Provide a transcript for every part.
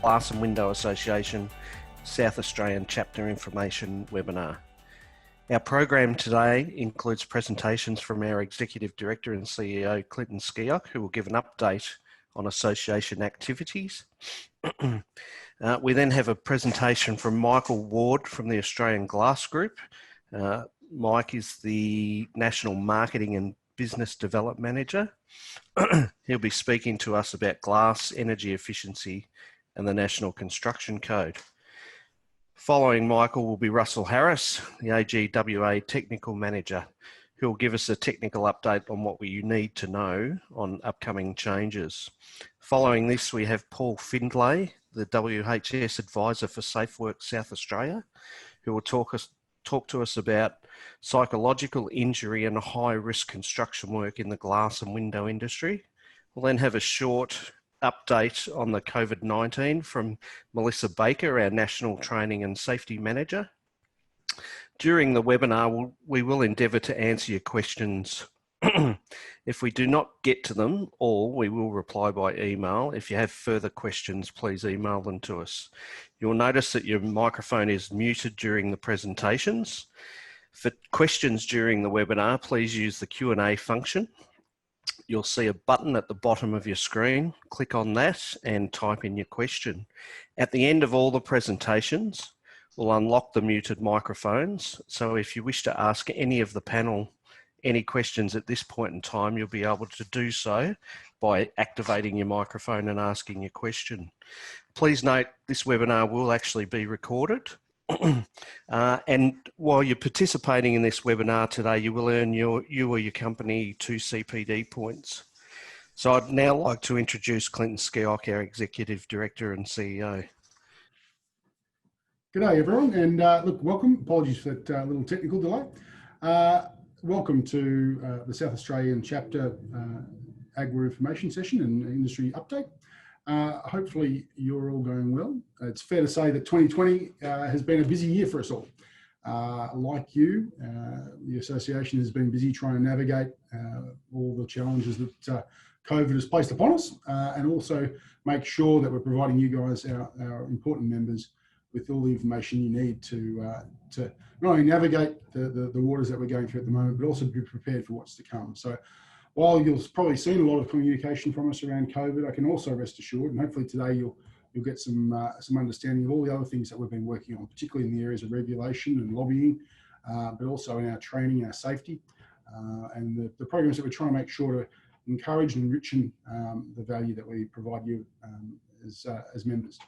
Glass and Window Association South Australian Chapter Information webinar. Our program today includes presentations from our Executive Director and CEO, Clinton Skeoch, who will give an update on association activities. We then have a presentation from Michael Ward from the Australian Glass Group. Mike is the National Marketing and Business Development Manager. He'll be speaking to us about glass, energy efficiency and the National Construction Code. Following Michael will be Russell Harris, the AGWA Technical Manager, who will give us a technical update on what we need to know on upcoming changes. Following this, we have Paul Findlay, the WHS Advisor for SafeWork South Australia, who will talk to us about psychological injury and high-risk construction work in the glass and window industry. We'll then have a short update on the COVID-19 from Melissa Baker, our National Training and Safety Manager. During the webinar, we will endeavour to answer your questions. If we do not get to them all, we will reply by email. If you have further questions, please email them to us. You'll notice that your microphone is muted during the presentations. For questions during the webinar, please use the Q&A function. You'll see a button at the bottom of your screen. Click on that and type in your question. At the end of all the presentations, we'll unlock the muted microphones. So if you wish to ask any of the panel any questions at this point in time, you'll be able to do so by activating your microphone and asking your question. Please note this webinar will actually be recorded. And while you're participating in this webinar today, you will earn you or your company 2 CPD points. So I'd now like to introduce Clinton Skeoch, our Executive Director and CEO. G'day everyone, and look, welcome. Apologies for that little technical delay. Welcome to the South Australian Chapter AGWA information session and industry update. Hopefully you're all going well. It's fair to say that 2020 has been a busy year for us all. Like you, the association has been busy trying to navigate all the challenges that COVID has placed upon us, and also make sure that we're providing you guys, our important members, with all the information you need to not only navigate the waters that we're going through at the moment, but also be prepared for what's to come. So while you've probably seen a lot of communication from us around COVID, I can also rest assured, and hopefully today you'll get some understanding of all the other things that we've been working on, particularly in the areas of regulation and lobbying, but also in our training, our safety, and the programs that we're trying to make sure to encourage and enrich the value that we provide you as members.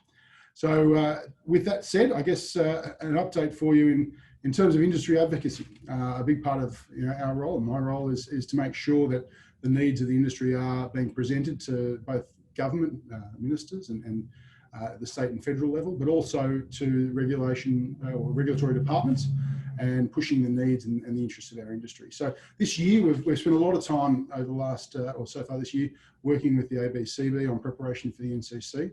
So with that said, I guess an update for you in terms of industry advocacy. A big part of our role, and my role, is to make sure that the needs of the industry are being presented to both government ministers and the state and federal level, but also to regulatory departments, and pushing the needs and the interests of our industry. So this year we've spent a lot of time over the last, or so far this year, working with the ABCB on preparation for the NCC.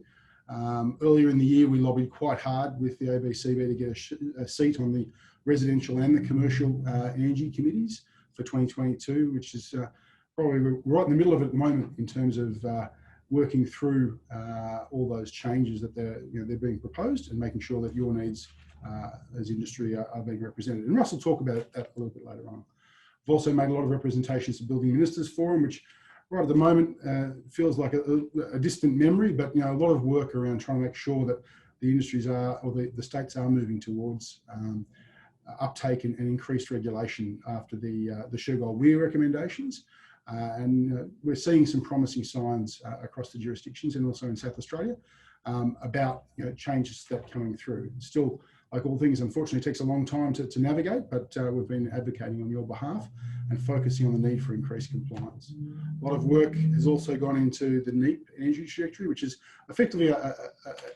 Earlier in the year, we lobbied quite hard with the ABCB to get a seat on the residential and the commercial energy committees for 2022, which is probably right in the middle of it at the moment in terms of working through all those changes that they're being proposed, and making sure that your needs as industry are being represented. And Russ will talk about that a little bit later on. We've also made a lot of representations to Building Ministers Forum, which right at the moment feels like a distant memory, but a lot of work around trying to make sure that the industries the states are moving towards uptake and increased regulation after the Shergold-Weir recommendations. And we're seeing some promising signs across the jurisdictions and also in South Australia about changes that are coming through. Still, like all things, unfortunately, it takes a long time to navigate, but we've been advocating on your behalf and focusing on the need for increased compliance. A lot of work has also gone into the NEEP energy trajectory, which is effectively an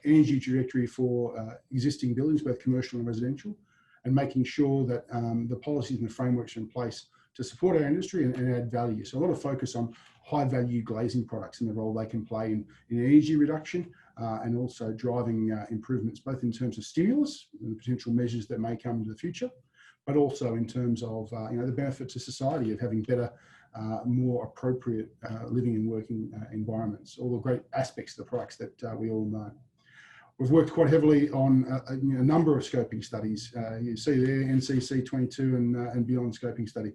energy trajectory for existing buildings, both commercial and residential, and making sure that the policies and the frameworks are in place to support our industry and add value. So a lot of focus on high value glazing products and the role they can play in energy reduction, and also driving improvements both in terms of stimulus and potential measures that may come into the future, but also in terms of the benefit to society of having better, more appropriate living and working environments, all the great aspects of the products that we all know. We've worked quite heavily on a number of scoping studies. You see there NCC 22 and beyond scoping study.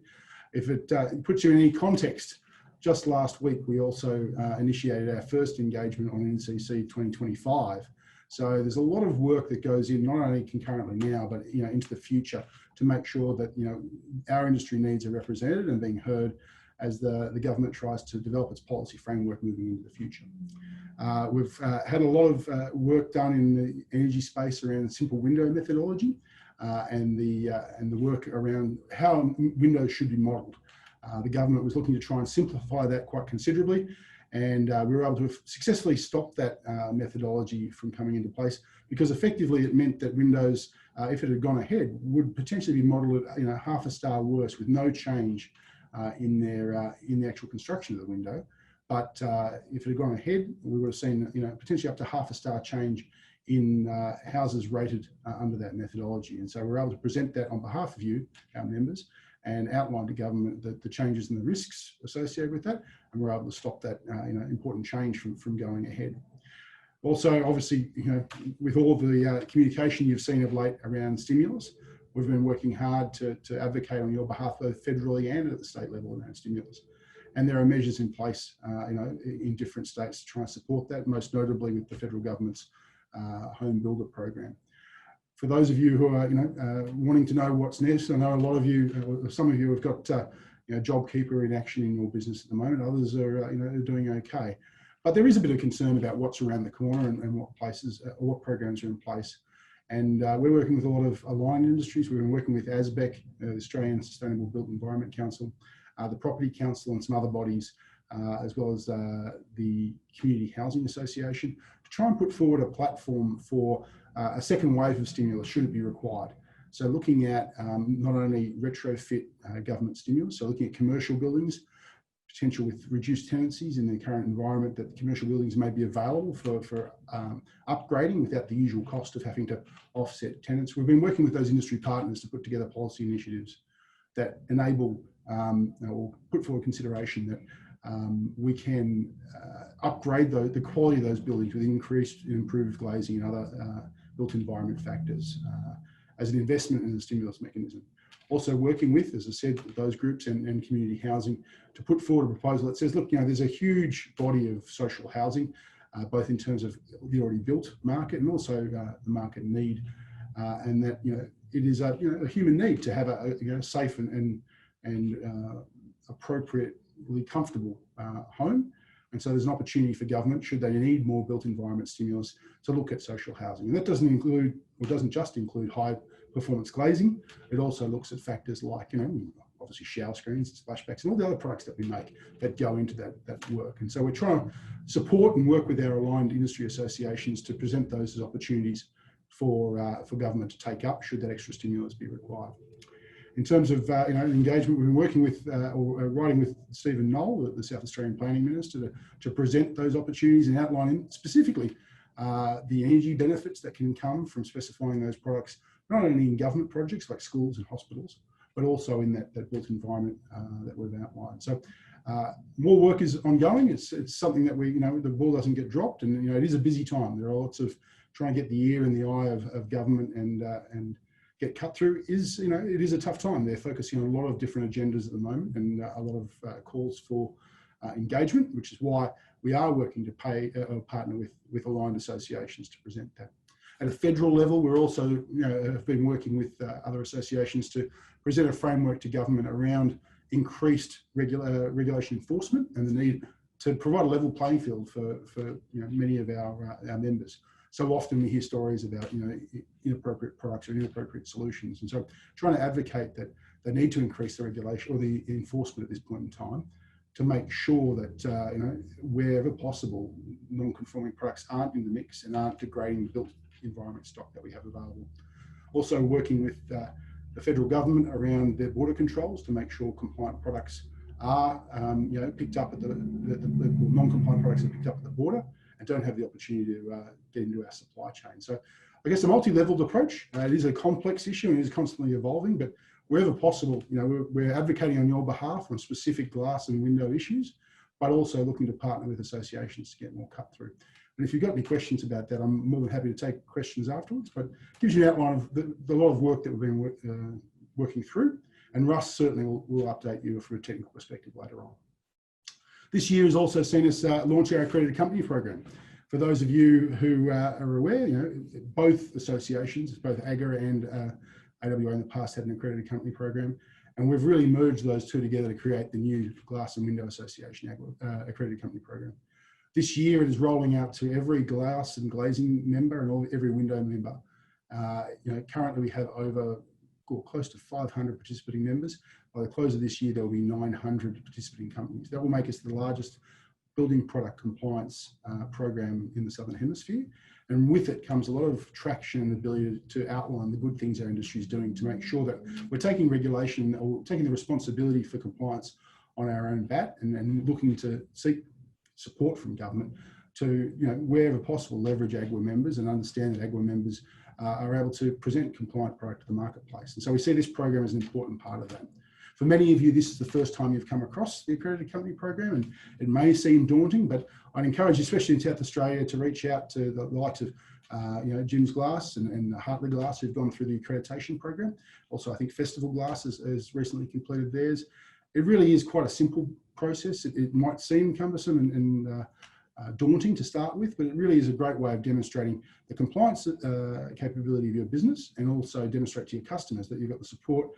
If it puts you in any context, just last week we also initiated our first engagement on NCC 2025. So there's a lot of work that goes in, not only concurrently now, but into the future, to make sure that our industry needs are represented and being heard as the government tries to develop its policy framework moving into the future. We've had a lot of work done in the energy space around simple window methodology and the work around how windows should be modelled. The government was looking to try and simplify that quite considerably, and we were able to successfully stop that methodology from coming into place, because effectively it meant that windows, if it had gone ahead, would potentially be modelled at half a star worse, with no change in the actual construction of the window. But if it had gone ahead, we would have seen potentially up to half a star change in houses rated under that methodology. And so we're able to present that on behalf of you, our members, and outline to government the changes and the risks associated with that, and we're able to stop that important change from going ahead. Also, obviously, with all of the communication you've seen of late around stimulus, we've been working hard to advocate on your behalf, both federally and at the state level, around stimulus. And there are measures in place, in different states to try and support that, most notably with the federal government's home builder program. For those of you who are, wanting to know what's next, I know a lot of you, some of you have got, JobKeeper in action in your business at the moment. Others are, doing okay. But there is a bit of concern about what's around the corner and what places, or what programs are in place. And we're working with a lot of aligned industries. We've been working with ASBEC, the Australian Sustainable Built Environment Council, the Property Council, and some other bodies, as well as the Community Housing Association, to try and put forward a platform for a second wave of stimulus should it be required. So looking at not only retrofit government stimulus, so looking at commercial buildings, potential with reduced tenancies in the current environment, that commercial buildings may be available for upgrading without the usual cost of having to offset tenants. We've been working with those industry partners to put together policy initiatives that enable or put forward consideration that we can upgrade the quality of those buildings with increased and improved glazing and other built environment factors as an investment in the stimulus mechanism. Also working with, as I said, those groups and community housing to put forward a proposal that says, look, there's a huge body of social housing, both in terms of the already built market and also the market need, and that it is a human need to have a safe and appropriately comfortable home. And so there's an opportunity for government, should they need more built environment stimulus, to look at social housing. And that doesn't just include high performance glazing. It also looks at factors like, obviously shower screens, splashbacks, and all the other products that we make that go into that work. And so we're trying to support and work with our aligned industry associations to present those as opportunities for government to take up, should that extra stimulus be required. In terms of engagement, we've been working with or writing with Stephen Knoll, the South Australian Planning Minister, to present those opportunities and outlining specifically the energy benefits that can come from specifying those products, not only in government projects like schools and hospitals, but also in that built environment that we've outlined. So more work is ongoing. It's something that the ball doesn't get dropped, and it is a busy time. There are lots of trying to get the ear and the eye of government and get cut through. it is a tough time. They're focusing on a lot of different agendas at the moment, and a lot of calls for engagement, which is why we are working to partner with aligned associations to present that. At a federal level, we're also have been working with other associations to present a framework to government around increased regulation enforcement and the need to provide a level playing field for many of our members. So often we hear stories about inappropriate products or inappropriate solutions, and so trying to advocate that they need to increase the regulation or the enforcement at this point in time to make sure that wherever possible, non-conforming products aren't in the mix and aren't degrading the built environment stock that we have available. Also working with the federal government around their border controls to make sure compliant products are picked up at the non-compliant products are picked up at the border and don't have the opportunity to get into our supply chain. So I guess a multi-leveled approach. It is a complex issue and it is constantly evolving, but wherever possible, we're advocating on your behalf on specific glass and window issues, but also looking to partner with associations to get more cut through. And if you've got any questions about that, I'm more than happy to take questions afterwards, but it gives you an outline of the lot of work that we've been working through. And Russ certainly will update you from a technical perspective later on. This year has also seen us launch our accredited company program. For those of you who are aware, both associations, both AGWA and AGWA in the past had an accredited company program, and we've really merged those two together to create the new Glass and Window Association accredited company program. This year it is rolling out to every glass and glazing member and every window member. Currently we have over close to 500 participating members. By the close of this year, there will be 900 participating companies. That will make us the largest building product compliance program in the Southern Hemisphere. And with it comes a lot of traction and ability to outline the good things our industry is doing to make sure that we're taking regulation or taking the responsibility for compliance on our own bat and looking to seek support from government to, wherever possible, leverage AGWA members and understand that AGWA members are able to present compliant product to the marketplace. And so we see this program as an important part of that. For many of you, this is the first time you've come across the accredited company program, and it may seem daunting, but I'd encourage you, especially in South Australia, to reach out to the likes of Jim's Glass and Hartley Glass, who've gone through the accreditation program. Also, I think Festival Glass has recently completed theirs. It really is quite a simple process. It might seem cumbersome and daunting to start with, but it really is a great way of demonstrating the compliance capability of your business, and also demonstrate to your customers that you've got the support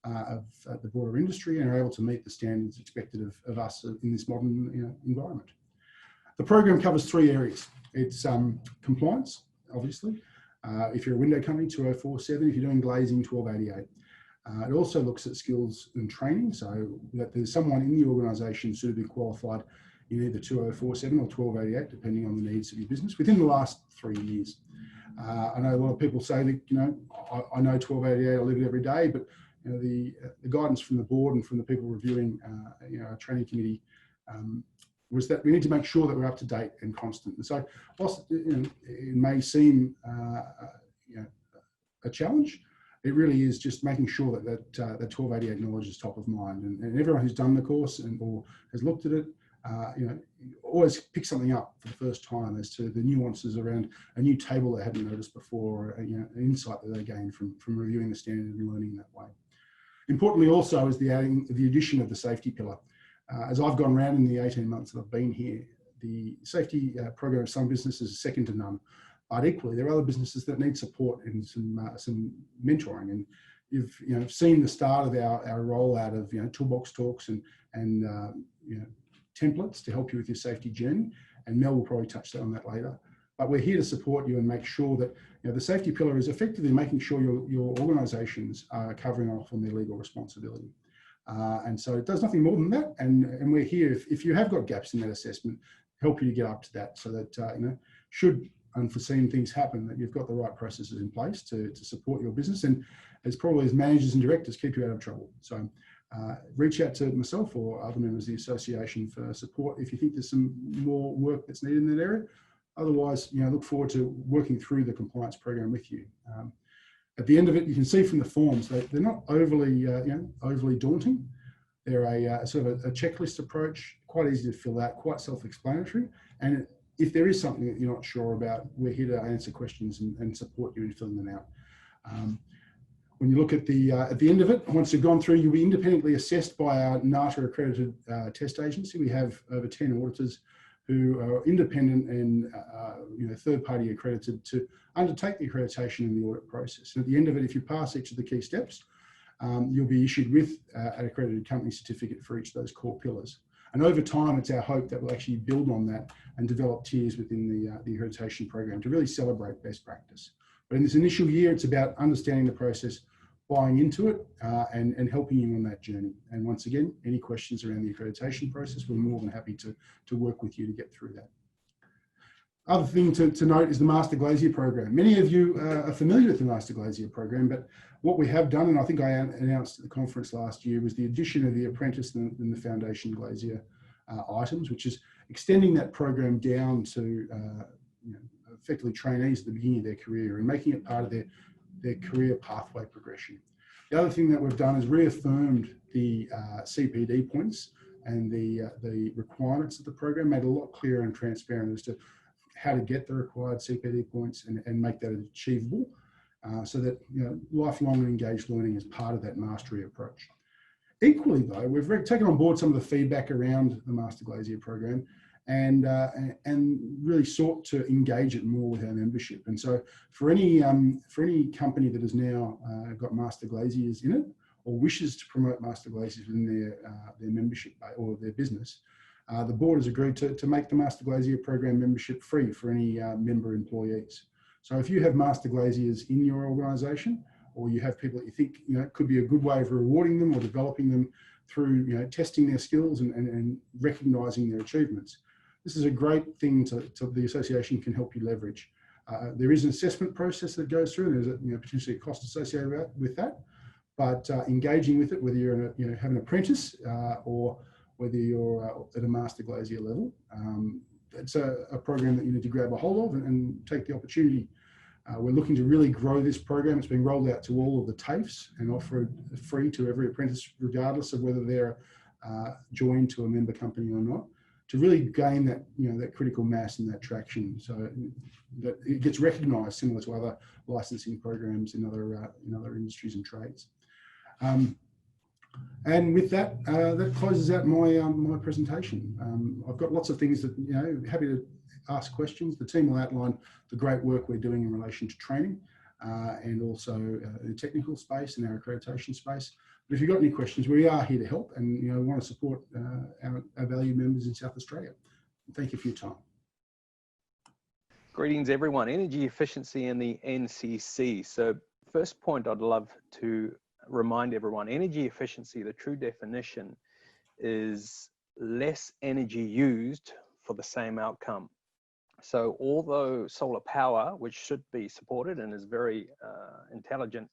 of the broader industry and are able to meet the standards expected of us in this modern environment. The program covers 3 areas. It's compliance, obviously. If you're a window company, 2047. If you're doing glazing, 1288. It also looks at skills and training, so that there's someone in the organisation suitably qualified in either 2047 or 1288, depending on the needs of your business, within the last 3 years. I know a lot of people say that, I know 1288, I live it every day, but the guidance from the board and from the people reviewing, our training committee, was that we need to make sure that we're up to date and constant. And so, whilst it may seem a challenge, it really is just making sure that 1288 knowledge is top of mind, and everyone who's done the course or has looked at it, always pick something up for the first time as to the nuances around a new table they hadn't noticed before, or an insight that they gained from reviewing the standard and learning that way. Importantly also is the addition of the safety pillar. As I've gone around in the 18 months that I've been here, the safety program of some businesses is second to none. But equally, there are other businesses that need support and some mentoring. And you've seen the start of our rollout of toolbox talks and templates to help you with your safety journey. And Mel will probably touch on that later. But we're here to support you and make sure that the safety pillar is effectively making sure your organisations are covering off on their legal responsibility. And so it does nothing more than that. And we're here, if you have got gaps in that assessment, help you to get up to that, so that should unforeseen things happen, that you've got the right processes in place to support your business, and as managers and directors, keep you out of trouble. So reach out to myself or other members of the association for support if you think there's some more work that's needed in that area. Otherwise, look forward to working through the compliance program with you. At the end of it, you can see from the forms that they're not overly daunting. They're a sort of a checklist approach, quite easy to fill out, quite self-explanatory. And if there is something that you're not sure about, we're here to answer questions and support you in filling them out. When you look at the end of it, once you've gone through, you'll be independently assessed by our NATA accredited test agency. We have over 10 auditors who are independent and third-party accredited to undertake the accreditation in the audit process. And at the end of it, if you pass each of the key steps, you'll be issued with an accredited company certificate for each of those core pillars. And over time, it's our hope that we'll actually build on that and develop tiers within the accreditation program to really celebrate best practice. But in this initial year, it's about understanding the process, buying into it, and helping you on that journey. And once again, any questions around the accreditation process, we're more than happy to work with you to get through that. Other thing to note is the Master Glazier program. Many of you are familiar with the Master Glazier program, but what we have done, and I think I announced at the conference last year, was the addition of the apprentice and the foundation glazier items, which is extending that program down to effectively trainees at the beginning of their career and making it part of their career pathway progression. The other thing that we've done is reaffirmed the CPD points and the requirements of the program, made it a lot clearer and transparent as to how to get the required CPD points and make that achievable, so that lifelong and engaged learning is part of that mastery approach. Equally though, we've taken on board some of the feedback around the Master Glazier program and really sought to engage it more with our membership. And so for any company that has now got Master Glaziers in it, or wishes to promote Master Glaziers within their membership or their business, the board has agreed to make the Master Glazier program membership free for any member employees. So if you have Master Glaziers in your organisation, or you have people that you think it could be a good way of rewarding them or developing them through testing their skills and recognising their achievements, this is a great thing to the association can help you leverage. There is an assessment process that goes through. There's potentially a cost associated with that, but engaging with it, whether you're have an apprentice or whether you're at a Master Glazier level, it's a program that you need to grab a hold of and take the opportunity. We're looking to really grow this program. It's being rolled out to all of the TAFEs and offered free to every apprentice, regardless of whether they're joined to a member company or not, to really gain that that critical mass and that traction, so that it gets recognised, similar to other licensing programs in other industries and trades. And with that, that closes out my my presentation. I've got lots of things that happy to ask questions. The team will outline the great work we're doing in relation to training and also the technical space and our accreditation space. But if you've got any questions, we are here to help, and want to support our valued members in South Australia. Thank you for your time. Greetings everyone, energy efficiency and the NCC. So first point I'd love to remind everyone, energy efficiency, the true definition is less energy used for the same outcome. So although solar power, which should be supported and is very intelligent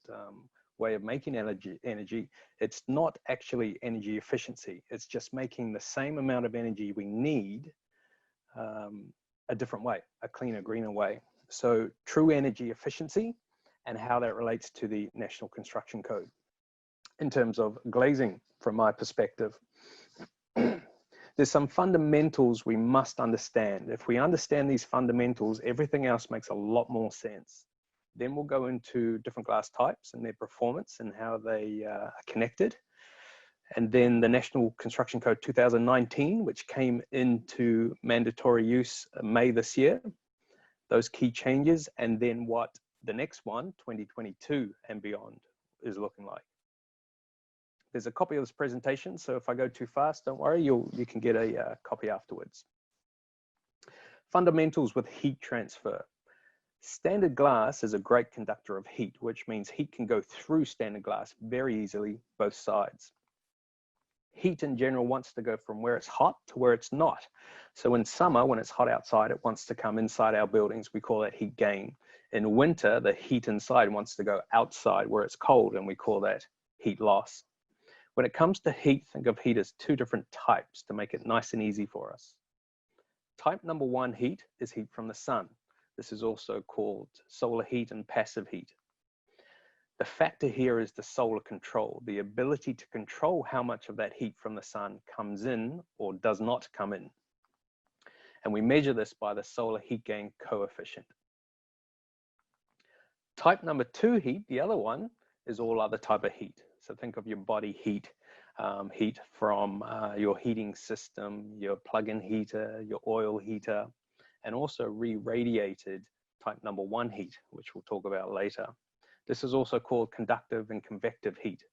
way of making energy, it's not actually energy efficiency. It's just making the same amount of energy we need a different way, a cleaner, greener way. So true energy efficiency and how that relates to the National Construction Code. In terms of glazing, from my perspective, there's some fundamentals we must understand. If we understand these fundamentals, everything else makes a lot more sense. Then we'll go into different glass types and their performance and how they are connected. And then the National Construction Code 2019, which came into mandatory use May this year, those key changes, and then what the next one, 2022 and beyond, is looking like. There's a copy of this presentation, so if I go too fast, don't worry, you can get a copy afterwards. Fundamentals with heat transfer. Standard glass is a great conductor of heat, which means heat can go through standard glass very easily, both sides. Heat in general wants to go from where it's hot to where it's not. So in summer, when it's hot outside, it wants to come inside our buildings. We call that heat gain. In winter, the heat inside wants to go outside where it's cold, and we call that heat loss. When it comes to heat, think of heat as two different types to make it nice and easy for us. Type number one heat is heat from the sun. This is also called solar heat and passive heat. The factor here is the solar control, the ability to control how much of that heat from the sun comes in or does not come in. And we measure this by the solar heat gain coefficient. Type number two heat, the other one, is all other type of heat. So think of your body heat, heat from your heating system, your plug-in heater, your oil heater, and also re-radiated type number one heat, which we'll talk about later. This is also called conductive and convective heat.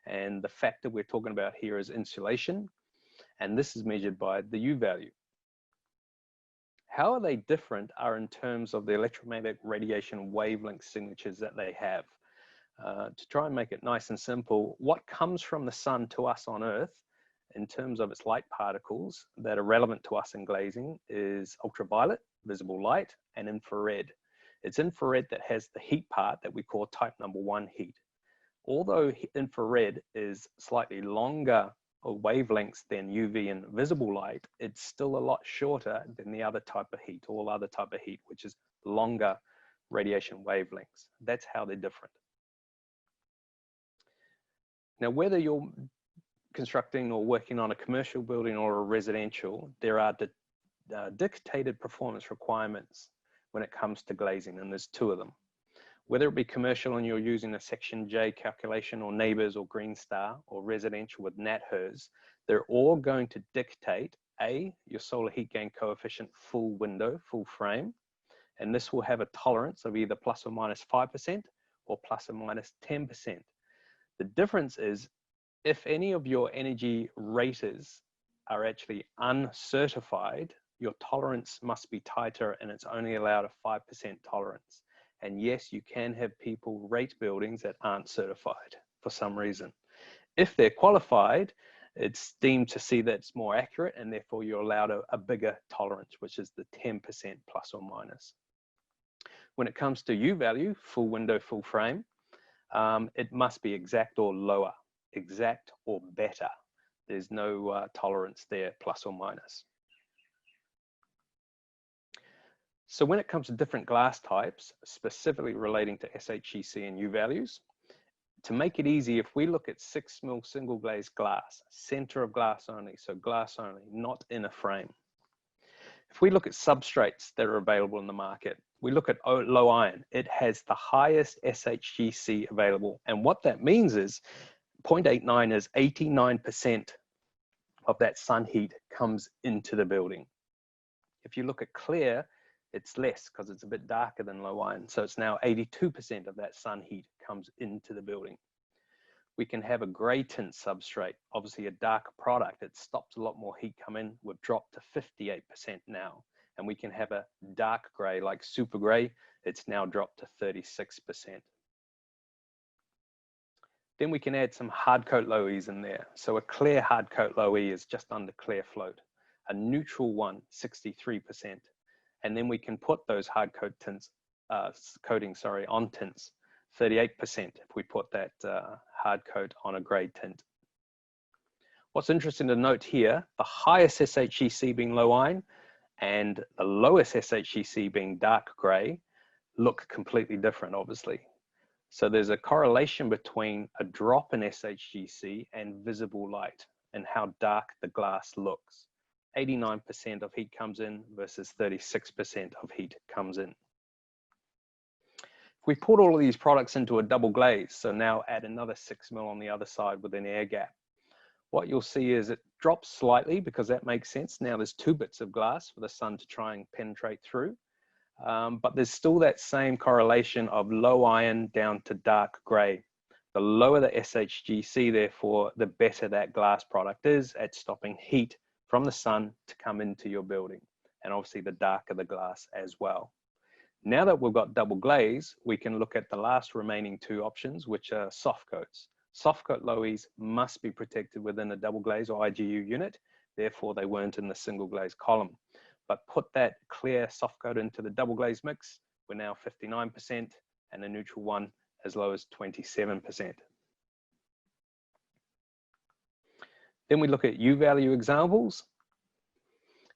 And the factor we're talking about here is insulation, and this is measured by the U value. How are they different are in terms of the electromagnetic radiation wavelength signatures that they have. To try and make it nice and simple, what comes from the sun to us on Earth in terms of its light particles that are relevant to us in glazing is ultraviolet, visible light, and infrared. It's infrared that has the heat part that we call type number one heat. Although infrared is slightly longer wavelengths than UV and visible light, it's still a lot shorter than the other type of heat, all other type of heat, which is longer radiation wavelengths. That's how they're different. Now, whether you're constructing or working on a commercial building or a residential, there are dictated performance requirements when it comes to glazing, and there's two of them. Whether it be commercial and you're using a Section J calculation, or Neighbours or Green Star, or residential with NatHERS, they're all going to dictate your solar heat gain coefficient full window, full frame, and this will have a tolerance of either plus or minus 5% or plus or minus 10%. The difference is if any of your energy raters are actually uncertified, your tolerance must be tighter and it's only allowed a 5% tolerance. And yes, you can have people rate buildings that aren't certified for some reason. If they're qualified, it's deemed to see that it's more accurate, and therefore you're allowed a bigger tolerance, which is the 10% plus or minus. When it comes to U value, full window, full frame, it must be exact or lower, exact or better. There's no tolerance there, plus or minus. So when it comes to different glass types, specifically relating to SHEC and U values, to make it easy, if we look at 6mm single glazed glass, center of glass only, so glass only, not in a frame. If we look at substrates that are available in the market, we look at low iron, it has the highest SHEC available. And what that means is 0.89 is 89% of that sun heat comes into the building. If you look at clear, it's less because it's a bit darker than low iron. So it's now 82% of that sun heat comes into the building. We can have a gray tint substrate, obviously a darker product. It stops a lot more heat come in. We've dropped to 58% now. And we can have a dark gray like super gray. It's now dropped to 36%. Then we can add some hard coat low E's in there. So a clear hard coat low E is just under clear float. A neutral one, 63%. And then we can put those hard coat tints, coatings on tints, 38% if we put that hard coat on a grey tint. What's interesting to note here, the highest SHEC being low iron and the lowest SHEC being dark grey look completely different, obviously. So there's a correlation between a drop in SHEC and visible light and how dark the glass looks. 89% of heat comes in versus 36% of heat comes in. If we put all of these products into a double glaze, so now add another 6mm on the other side with an air gap, what you'll see is it drops slightly because that makes sense. Now there's 2 bits of glass for the sun to try and penetrate through, but there's still that same correlation of low iron down to dark gray. The lower the SHEC, therefore, the better that glass product is at stopping heat from the sun to come into your building, and obviously the darker the glass as well. Now that we've got double glaze, we can look at the last remaining 2 options, which are soft coats. Soft coat low E's must be protected within a double glaze or IGU unit, therefore they weren't in the single glaze column. But put that clear soft coat into the double glaze mix, we're now 59%, and a neutral one as low as 27%. Then we look at U value examples.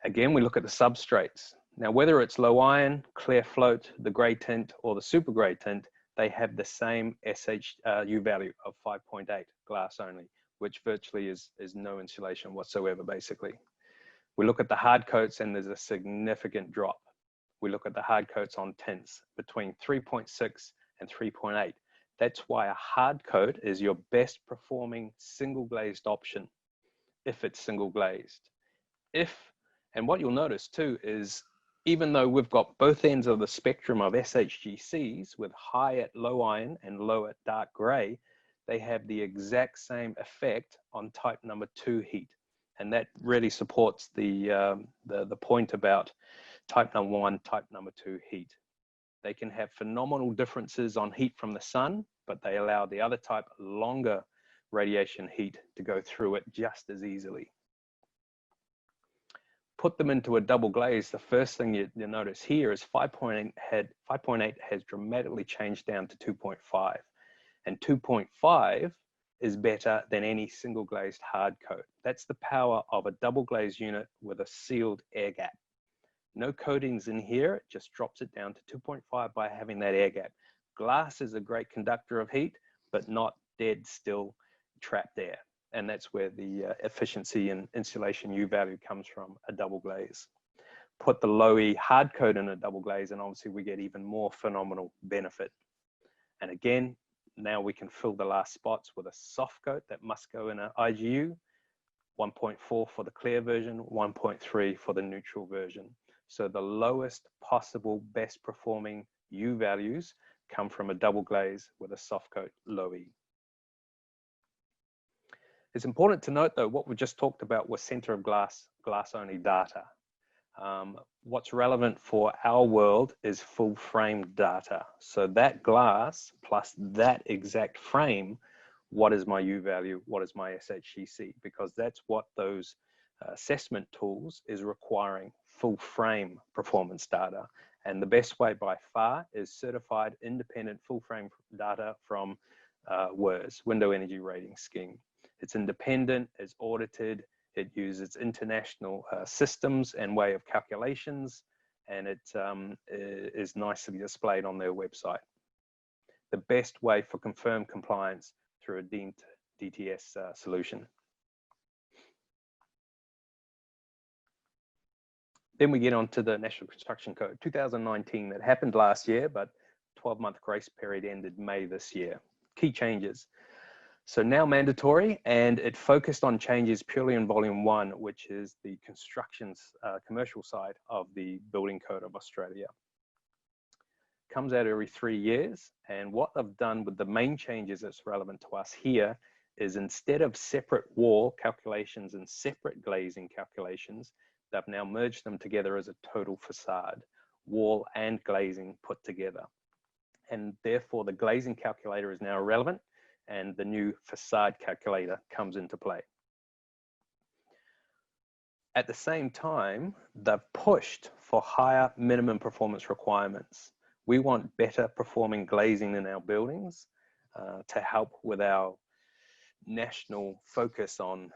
Again, we look at the substrates. Now, whether it's low iron, clear float, the gray tint, or the super gray tint, they have the same U value of 5.8 glass only, which virtually is no insulation whatsoever, basically. We look at the hard coats and there's a significant drop. We look at the hard coats on tints between 3.6 and 3.8. That's why a hard coat is your best performing single glazed option if it's single glazed. And what you'll notice too is even though we've got both ends of the spectrum of SHGCs with high at low iron and low at dark gray, they have the exact same effect on type number 2 heat. And that really supports the point about type number 1, type number 2 heat. They can have phenomenal differences on heat from the sun, but they allow the other type longer radiation heat to go through it just as easily. Put them into a double glaze, the first thing you notice here is 5.8 has dramatically changed down to 2.5. And 2.5 is better than any single glazed hard coat. That's the power of a double glazed unit with a sealed air gap. No coatings in here, it just drops it down to 2.5 by having that air gap. Glass is a great conductor of heat, but not dead still trapped air. And that's where the efficiency and insulation U value comes from, a double glaze. put the low E hard coat in a double glaze, and obviously we get even more phenomenal benefit. And again, now we can fill the last spots with a soft coat that must go in an IGU, 1.4 for the clear version, 1.3 for the neutral version. So the lowest possible best performing U values come from a double glaze with a soft coat low E. It's important to note though, what we just talked about was center of glass only data. What's relevant for our world is full frame data. So that glass plus that exact frame, what is my U value? What is my SHGC? Because that's what those assessment tools is requiring, full frame performance data. And the best way by far is certified independent full frame data from WERS, Window Energy Rating Scheme. It's independent, it's audited, it uses international systems and way of calculations, and it is nicely displayed on their website. The best way for confirmed compliance through a deemed DTS solution. Then we get on to the National Construction Code 2019 that happened last year, but 12-month grace period ended May this year. Key changes. So now mandatory, and it focused on changes purely in volume 1, which is the construction's commercial side of the Building Code of Australia. Comes out every 3 years, and what they've done with the main changes that's relevant to us here is instead of separate wall calculations and separate glazing calculations, they've now merged them together as a total facade, wall and glazing put together. And therefore the glazing calculator is now relevant, and the new facade calculator comes into play. At the same time, they've pushed for higher minimum performance requirements. We want better performing glazing in our buildings to help with our national focus on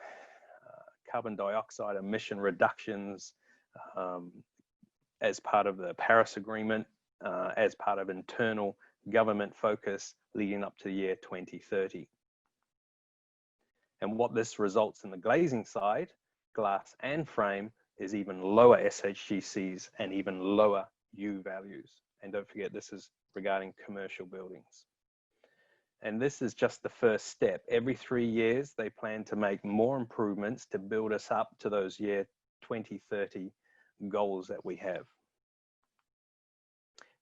carbon dioxide emission reductions as part of the Paris Agreement, as part of internal government focus leading up to the year 2030. And what this results in the glazing side, glass and frame, is even lower SHGCs and even lower U values. And don't forget, this is regarding commercial buildings. And this is just the first step. Every 3 years, they plan to make more improvements to build us up to those year 2030 goals that we have.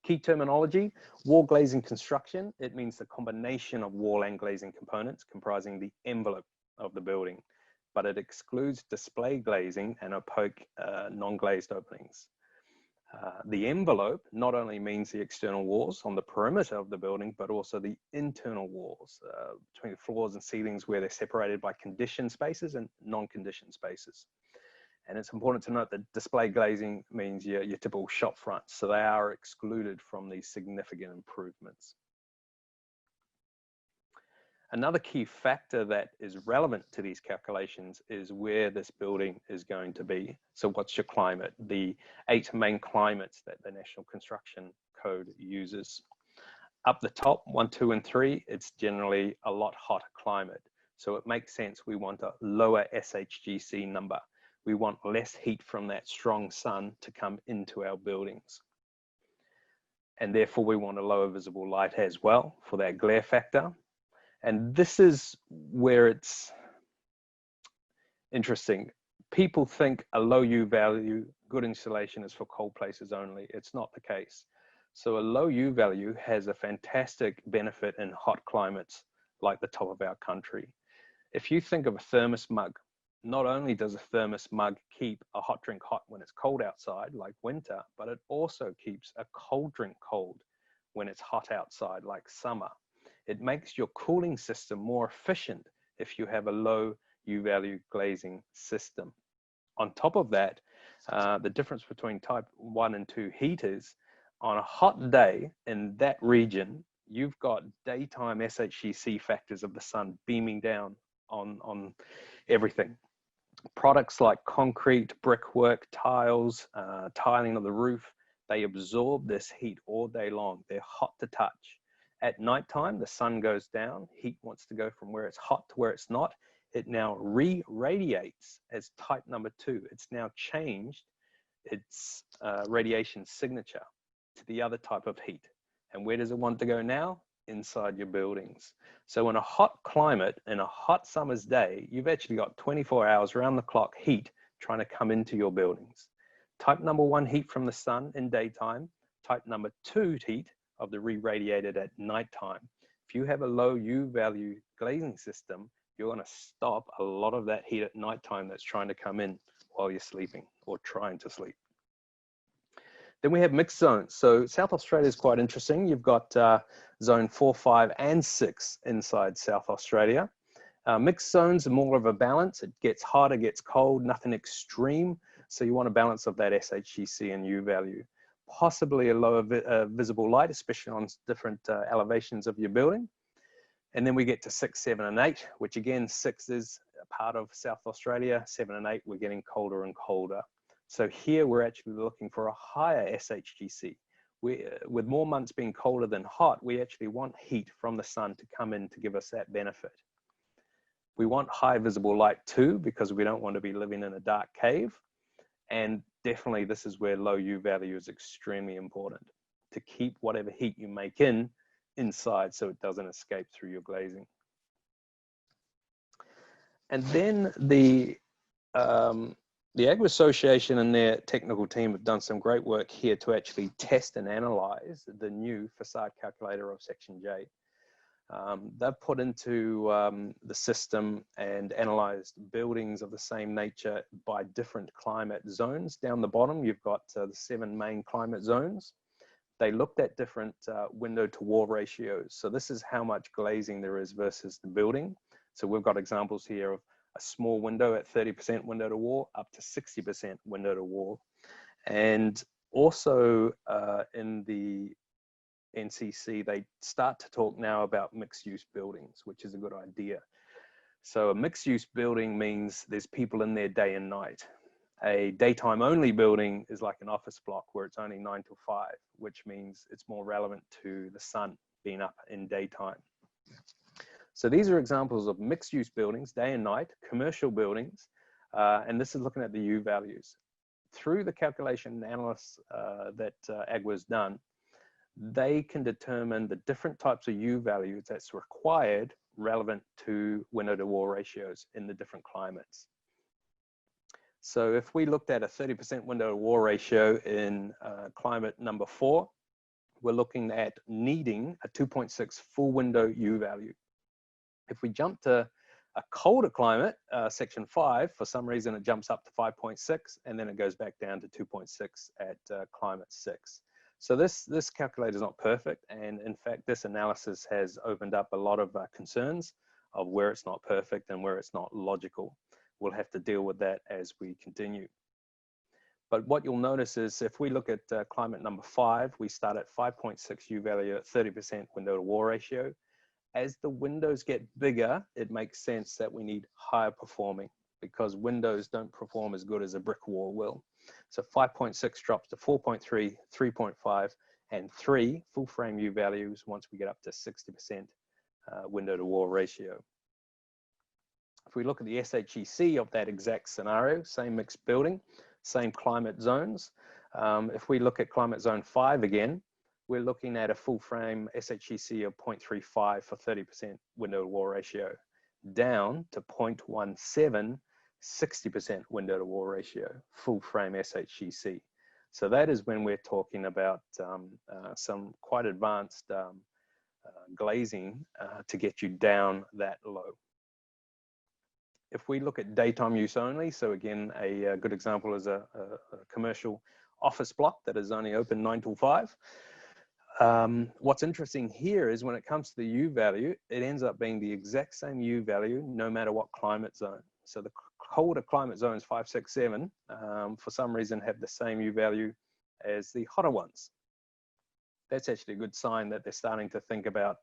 Key terminology, wall glazing construction. It means the combination of wall and glazing components comprising the envelope of the building, but it excludes display glazing and opaque non-glazed openings. The envelope not only means the external walls on the perimeter of the building, but also the internal walls between floors and ceilings where they're separated by conditioned spaces and non-conditioned spaces. And it's important to note that display glazing means your typical shop fronts, so they are excluded from these significant improvements. Another key factor that is relevant to these calculations is where this building is going to be. So what's your climate? The 8 main climates that the National Construction Code uses. Up the top, 1, 2, and 3, it's generally a lot hotter climate. So it makes sense we want a lower SHGC number. We want less heat from that strong sun to come into our buildings. And therefore we want a lower visible light as well for that glare factor. And this is where it's interesting. People think a low U value, good insulation is for cold places only. It's not the case. So a low U value has a fantastic benefit in hot climates like the top of our country. If you think of a thermos mug, not only does a thermos mug keep a hot drink hot when it's cold outside, like winter, but it also keeps a cold drink cold when it's hot outside, like summer. It makes your cooling system more efficient if you have a low U value glazing system. On top of that, the difference between type 1 and 2 heaters, on a hot day in that region, you've got daytime SHGC factors of the sun beaming down on everything. Products like concrete, brickwork, tiles, tiling of the roof, they absorb this heat all day long. They're hot to touch. At nighttime, the sun goes down, heat wants to go from where it's hot to where it's not. It now re-radiates as type number 2. It's now changed its radiation signature to the other type of heat. And where does it want to go now? Inside your buildings. So in a hot climate, in a hot summer's day, you've actually got 24 hours round the clock heat trying to come into your buildings. Type number 1 heat from the sun in daytime, type number 2 heat of the re-radiated at nighttime. If you have a low U value glazing system, you're going to stop a lot of that heat at nighttime that's trying to come in while you're sleeping or trying to sleep. Then we have mixed zones. So South Australia is quite interesting. You've got zone 4, 5, and 6 inside South Australia. Mixed zones are more of a balance. It gets hot, it gets cold, nothing extreme. So you want a balance of that SHGC and U value. Possibly a lower visible light, especially on different elevations of your building. And then we get to 6, 7, and 8, which again, 6 is a part of South Australia. 7 and 8, we're getting colder and colder. So here we're actually looking for a higher SHGC. With more months being colder than hot, we actually want heat from the sun to come in to give us that benefit. We want high visible light too, because we don't want to be living in a dark cave. And definitely this is where low U value is extremely important, to keep whatever heat you make inside so it doesn't escape through your glazing. And then the AGWA Association and their technical team have done some great work here to actually test and analyze the new facade calculator of Section J. They've put into the system and analyzed buildings of the same nature by different climate zones. Down the bottom, you've got the 7 main climate zones. They looked at different window to wall ratios. So this is how much glazing there is versus the building. So we've got examples here of a small window at 30% window to wall up to 60% window to wall. And also in the NCC, they start to talk now about mixed use buildings, which is a good idea. So a mixed use building means there's people in there day and night. A daytime only building is like an office block where it's only 9 to 5, which means it's more relevant to the sun being up in daytime. So these are examples of mixed use buildings, day and night, commercial buildings, and this is looking at the U values. Through the calculation analysis that AGWA has done, they can determine the different types of U values that's required relevant to window to wall ratios in the different climates. So if we looked at a 30% window to wall ratio in climate number 4, we're looking at needing a 2.6 full window U value. If we jump to a colder climate, section 5, for some reason it jumps up to 5.6 and then it goes back down to 2.6 at climate 6. So this calculator is not perfect, and in fact this analysis has opened up a lot of concerns of where it's not perfect and where it's not logical. We'll have to deal with that as we continue. But what you'll notice is if we look at climate number 5, we start at 5.6 U value at 30% window to wall ratio. As the windows get bigger, it makes sense that we need higher performing, because windows don't perform as good as a brick wall will. So 5.6 drops to 4.3, 3.5, and 3 full frame U values once we get up to 60% window to wall ratio. If we look at the SHGC of that exact scenario, same mixed building, same climate zones. If we look at climate zone 5 again, we're looking at a full frame SHGC of 0.35 for 30% window to wall ratio, down to 0.17, 60% window to wall ratio, full frame SHGC. So that is when we're talking about some quite advanced glazing to get you down that low. If we look at daytime use only, so again, a good example is a commercial office block that is only open 9 till 5. What's interesting here is when it comes to the U value, it ends up being the exact same U value no matter what climate zone. So the colder climate zones 5, 6, 7 for some reason have the same U value as the hotter ones. That's actually a good sign that they're starting to think about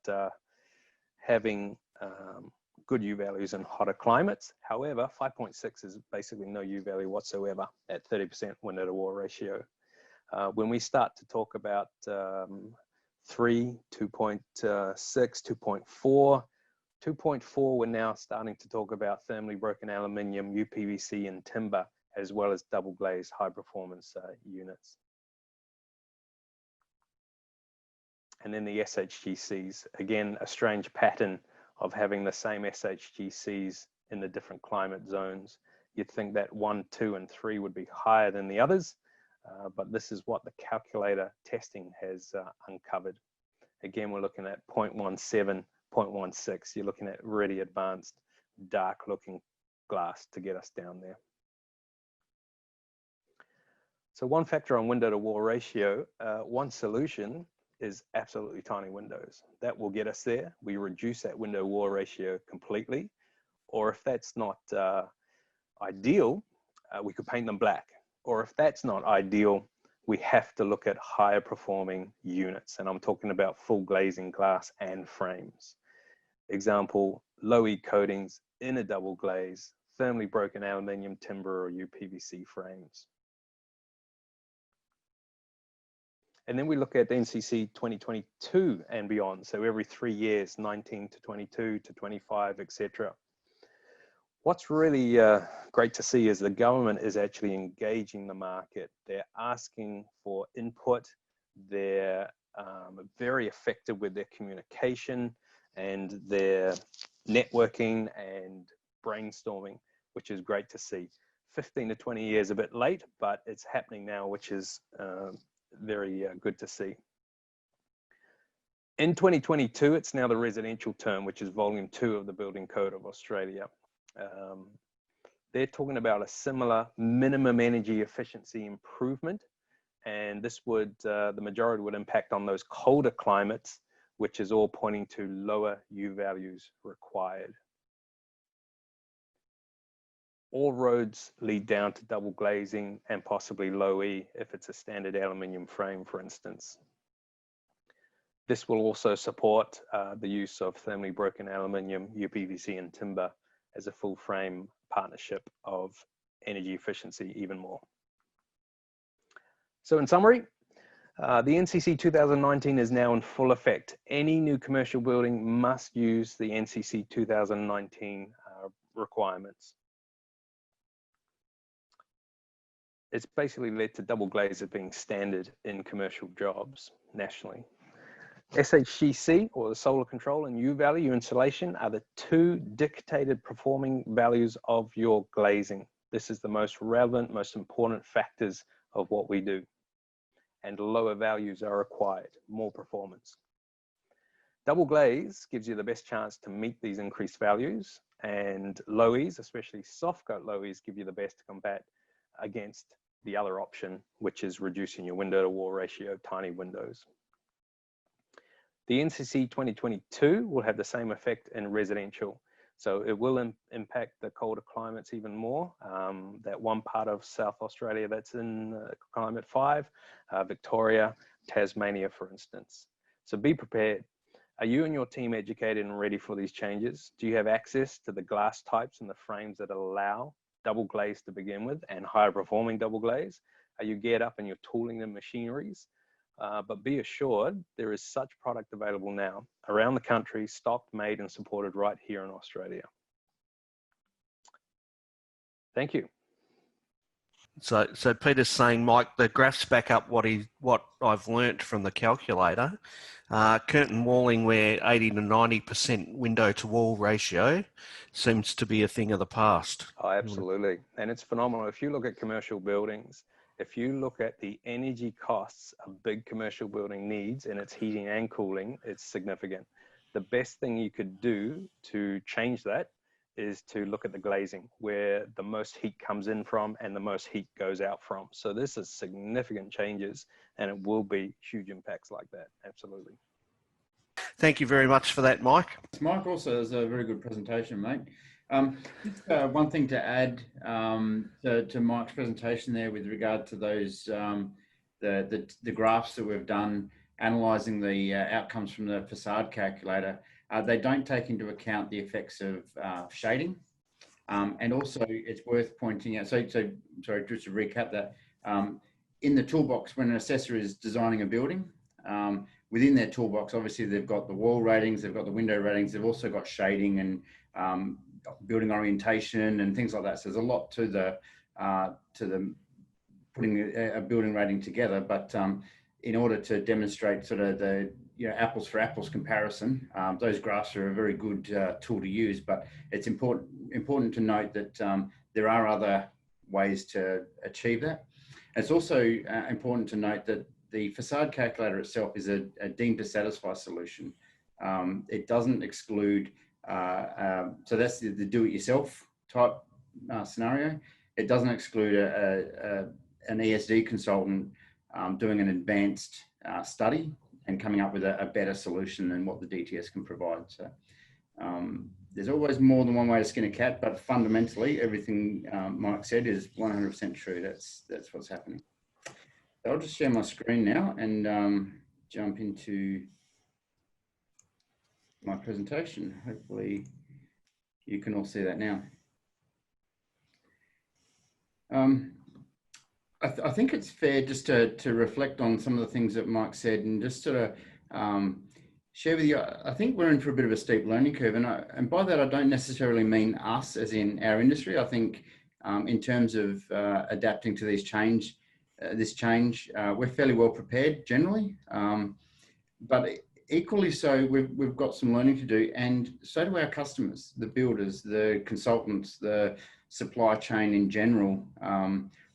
having good U values in hotter climates. However, 5.6 is basically no U value whatsoever at 30% window to wall ratio. When we start to talk about 3, 2.6, 2.4, 2.4, we're now starting to talk about thermally broken aluminium, UPVC, and timber as well as double glazed high performance units. And then the SHGCs, again, a strange pattern of having the same SHGCs in the different climate zones. You'd think that 1, 2, and 3 would be higher than the others, but this is what the calculator testing has uncovered. Again, we're looking at 0.17, 0.16. You're looking at really advanced, dark looking glass to get us down there. So one factor on window to wall ratio, one solution is absolutely tiny windows. That will get us there. We reduce that window wall ratio completely, or if that's not ideal, we could paint them black. Or if that's not ideal, we have to look at higher performing units. And I'm talking about full glazing glass and frames. Example, low E coatings in a double glaze, thermally broken aluminium, timber, or UPVC frames. And then we look at NCC 2022 and beyond. So every 3 years, 19 to 22 to 25, etc. What's really great to see is the government is actually engaging the market. They're asking for input. They're very effective with their communication and their networking and brainstorming, which is great to see. 15 to 20 years a bit late, but it's happening now, which is very good to see. In 2022, it's now the residential term, which is volume 2 of the Building Code of Australia. They're talking about a similar minimum energy efficiency improvement, and this would, the majority would impact on those colder climates, which is all pointing to lower U values required. All roads lead down to double glazing and possibly low E if it's a standard aluminium frame, for instance. This will also support the use of thermally broken aluminium, UPVC, and timber as a full frame partnership of energy efficiency even more. So in summary, the NCC 2019 is now in full effect. Any new commercial building must use the NCC 2019 requirements. It's basically led to double glazing being standard in commercial jobs nationally. SHGC, or the solar control, and U value insulation are the 2 dictated performing values of your glazing. This is the most relevant, most important factors of what we do. And lower values are required, more performance. Double glaze gives you the best chance to meet these increased values, and low E's, especially soft coat low E's, give you the best to combat against the other option, which is reducing your window to wall ratio, tiny windows. The NCC 2022 will have the same effect in residential. So it will impact the colder climates even more. That one part of South Australia that's in climate 5, Victoria, Tasmania, for instance. So be prepared. Are you and your team educated and ready for these changes? Do you have access to the glass types and the frames that allow double glaze to begin with and higher performing double glaze? Are you geared up in your tooling and machineries? But be assured there is such product available now around the country, stocked, made and supported right here in Australia. Thank you. So Peter's saying, Mike, the graphs back up what I've learnt from the calculator. Curtain walling where 80 to 90% window to wall ratio seems to be a thing of the past. Oh, absolutely. And it's phenomenal. If you look at commercial buildings, if you look at the energy costs a big commercial building needs and its heating and cooling, it's significant. The best thing you could do to change that is to look at the glazing, where the most heat comes in from and the most heat goes out from. So this is significant changes, and it will be huge impacts like that. Absolutely. Thank you very much for that, Mike. Mike, also is a very good presentation, mate. Just one thing to add to Mike's presentation there with regard to those the graphs that we've done analysing the outcomes from the facade calculator. They don't take into account the effects of shading, and also it's worth pointing out. So sorry, just to recap that. In the toolbox, when an assessor is designing a building, within their toolbox, obviously they've got the wall ratings, they've got the window ratings, they've also got shading and building orientation and things like that. So there's a lot to the to the putting a building rating together, but in order to demonstrate sort of the apples for apples comparison, those graphs are a very good tool to use. But it's important to note that there are other ways to achieve that. It's also important to note that the facade calculator itself is a deemed to satisfy solution. It doesn't exclude, so that's the do-it-yourself type scenario. It doesn't exclude an ESD consultant doing an advanced study and coming up with a better solution than what the DTS can provide. So there's always more than one way to skin a cat, but fundamentally everything Mike said is 100% true. That's what's happening. So I'll just share my screen now and jump into my presentation. Hopefully you can all see that now. I think it's fair just to reflect on some of the things that Mike said and just sort of share with you. I think we're in for a bit of a steep learning curve, and by that I don't necessarily mean us as in our industry. I think in terms of adapting to this change, we're fairly well prepared generally, but equally so we've got some learning to do, and so do our customers, the builders, the consultants, the supply chain in general.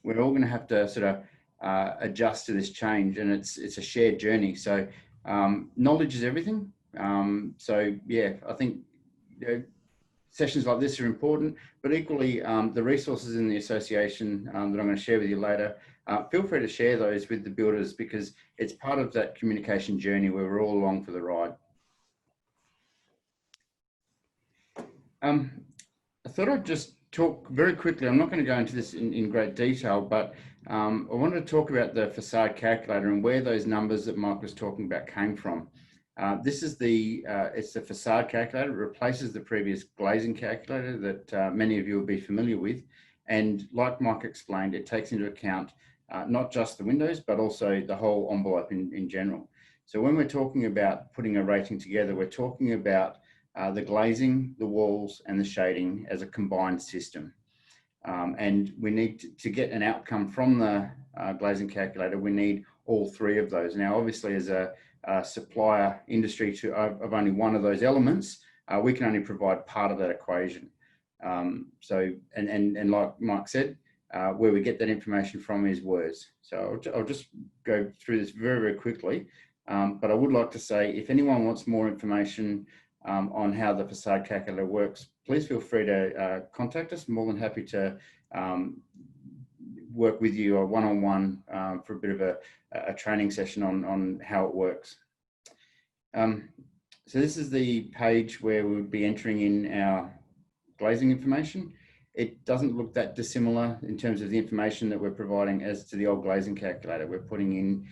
We're all going to have to sort of adjust to this change, and it's a shared journey. So knowledge is everything. So yeah, I think sessions like this are important, but equally the resources in the association that I'm going to share with you later, feel free to share those with the builders, because it's part of that communication journey where we're all along for the ride. I thought I'd just talk very quickly. I'm not going to go into this in great detail, but I wanted to talk about the facade calculator and where those numbers that Mike was talking about came from. This is it's the facade calculator. It replaces the previous glazing calculator that many of you will be familiar with. And like Mike explained, it takes into account not just the windows, but also the whole envelope in general. So when we're talking about putting a rating together, we're talking about the glazing, the walls, and the shading as a combined system. And we need to get an outcome from the glazing calculator. We need all three of those. Now, obviously, as a supplier industry of only one of those elements, we can only provide part of that equation. So, and like Mike said, where we get that information from is words. So I'll just go through this very, very quickly. But I would like to say, if anyone wants more information on how the facade calculator works, please feel free to contact us. I'm more than happy to work with you or one-on-one for a bit of a training session on how it works. So this is the page where we would be entering in our glazing information. It doesn't look that dissimilar in terms of the information that we're providing as to the old glazing calculator. We're putting in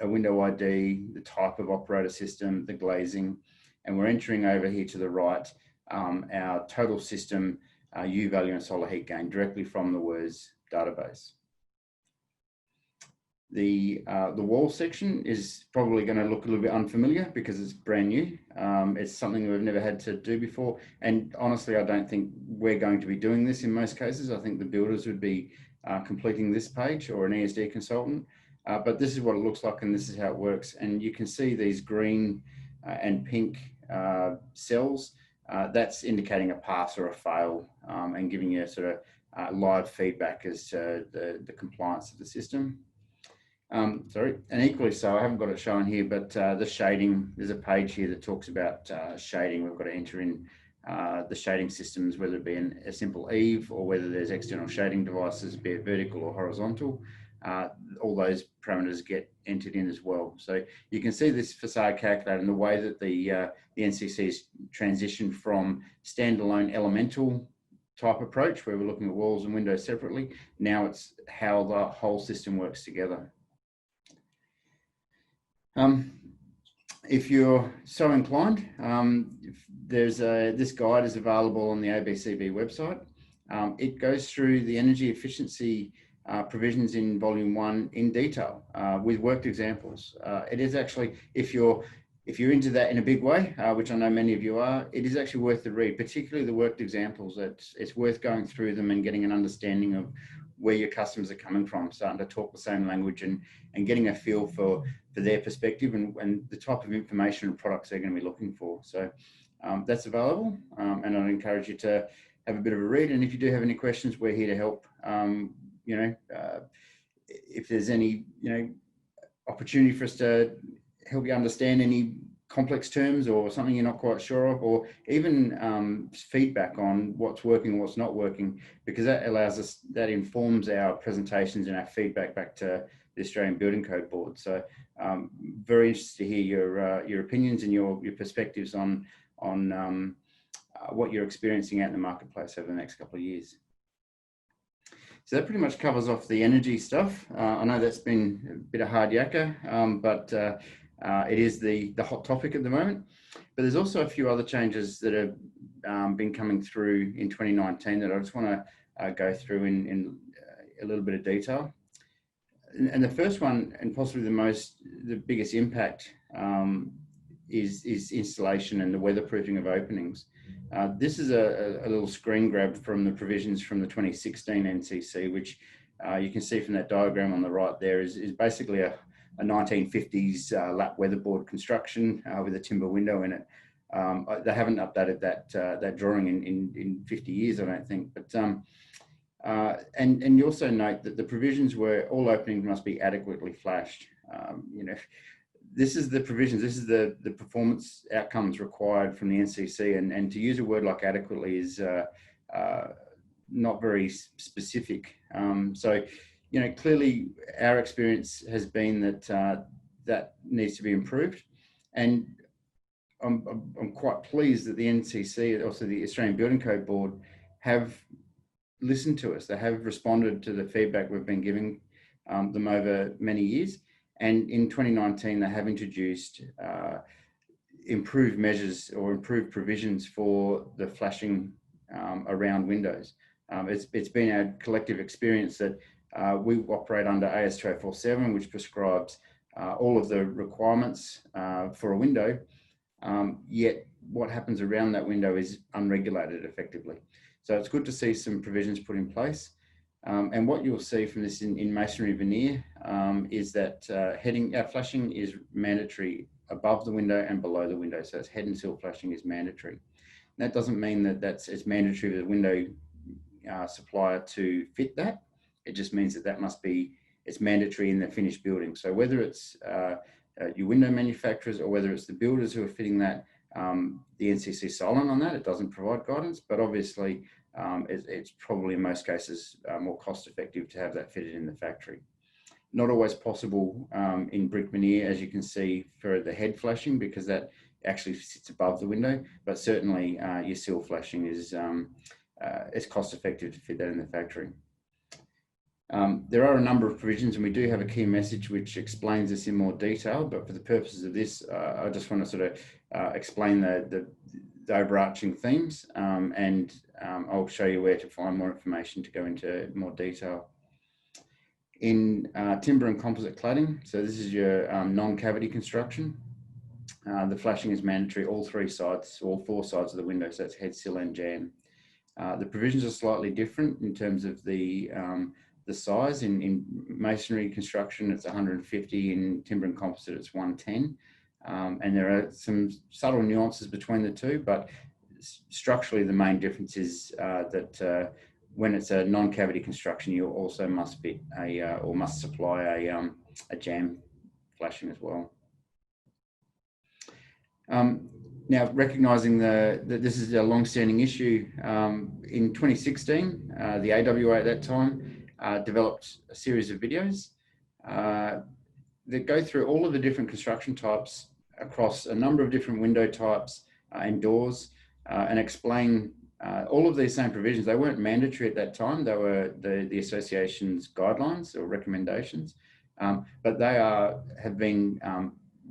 a window ID, the type of operator system, the glazing, and we're entering over here to the right our total system U value and solar heat gain directly from the WERS database. The wall section is probably going to look a little bit unfamiliar because it's brand new. It's something we've never had to do before, and honestly, I don't think we're going to be doing this in most cases. I think the builders would be completing this page, or an ESD consultant. But this is what it looks like, and this is how it works. And you can see these green and pink cells. That's indicating a pass or a fail, and giving you sort of live feedback as to the compliance of the system. Sorry, and equally so, I haven't got it shown here, but the shading, there's a page here that talks about shading. We've got to enter in the shading systems, whether it be a simple eave or whether there's external shading devices, be it vertical or horizontal. All those parameters get entered in as well. So you can see this facade calculator and the way that the NCC's transitioned from standalone elemental type approach, where we're looking at walls and windows separately. Now it's how the whole system works together. If you're so inclined, this guide is available on the ABCB website. It goes through the energy efficiency provisions in volume 1 in detail with worked examples. It is actually, if you're if you're into that in a big way, which I know many of you are, it is actually worth the read, particularly the worked examples. It's worth going through them and getting an understanding of where your customers are coming from, starting to talk the same language and getting a feel for their perspective and the type of information and products they're going to be looking for. So that's available, and I'd encourage you to have a bit of a read. And if you do have any questions, we're here to help. If there's any, opportunity for us to help you understand any complex terms or something you're not quite sure of, or even feedback on what's working, what's not working, because that allows us, that informs our presentations and our feedback back to the Australian Building Code Board. So very interested to hear your opinions and your perspectives on what you're experiencing out in the marketplace over the next couple of years. So that pretty much covers off the energy stuff. I know that's been a bit of hard yakka, but it is the hot topic at the moment. But there's also a few other changes that have been coming through in 2019 that I just want to go through in a little bit of detail. And the first one, and possibly the biggest impact, is installation and the weatherproofing of openings. This is a little screen grab from the provisions from the 2016 NCC, which you can see from that diagram on the right there is basically a 1950s lap weatherboard construction with a timber window in it. They haven't updated that drawing in 50 years, I don't think. But and you also note that the provisions were all openings must be adequately flashed. This is the provisions, this is the performance outcomes required from the NCC, and to use a word like adequately is not very specific. So, clearly our experience has been that that needs to be improved, and I'm quite pleased that the NCC, also the Australian Building Code Board, have listened to us. They have responded to the feedback we've been giving them over many years. And in 2019, they have introduced improved measures or improved provisions for the flashing around windows. It's been our collective experience that we operate under AS 2047, which prescribes all of the requirements for a window, yet what happens around that window is unregulated effectively. So it's good to see some provisions put in place. And what you'll see from this in masonry veneer is that flashing is mandatory above the window and below the window. So it's head and sill flashing is mandatory. And that doesn't mean that it's mandatory for the window supplier to fit that. It just means that it's mandatory in the finished building. So whether it's your window manufacturers or whether it's the builders who are fitting that, the NCC is silent on that. It doesn't provide guidance, but obviously it's probably in most cases more cost effective to have that fitted in the factory. Not always possible in brick veneer, as you can see, for the head flashing, because that actually sits above the window, but certainly your sill flashing is it's cost effective to fit that in the factory. There are a number of provisions, and we do have a key message which explains this in more detail, but for the purposes of this, I just want to sort of explain the overarching themes, and I'll show you where to find more information to go into more detail. In timber and composite cladding, so this is your non-cavity construction, the flashing is mandatory all four sides of the window, so it's head, sill and jamb. The provisions are slightly different in terms of the size. In masonry construction, it's 150, in timber and composite, it's 110. And there are some subtle nuances between the two, but structurally the main difference is that when it's a non-cavity construction, you also must fit or must supply a jamb flashing as well. Now, recognising that this is a long-standing issue, in 2016, the AGWA at that time developed a series of videos that go through all of the different construction types across a number of different window types and doors, and explain all of these same provisions. They weren't mandatory at that time. They were the association's guidelines or recommendations, but they have been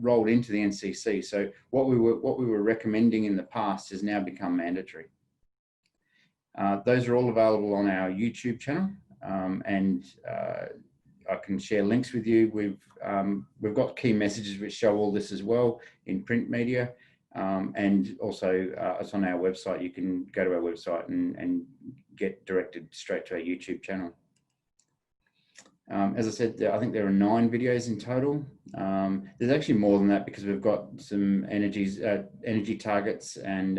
rolled into the NCC. So what we were recommending in the past has now become mandatory. Those are all available on our YouTube channel, and I can share links with you. We've got key messages which show all this as well in print media, and also it's on our website. You can go to our website and get directed straight to our YouTube channel. As I said, I think there are 9 videos in total. There's actually more than that because we've got some energy targets, and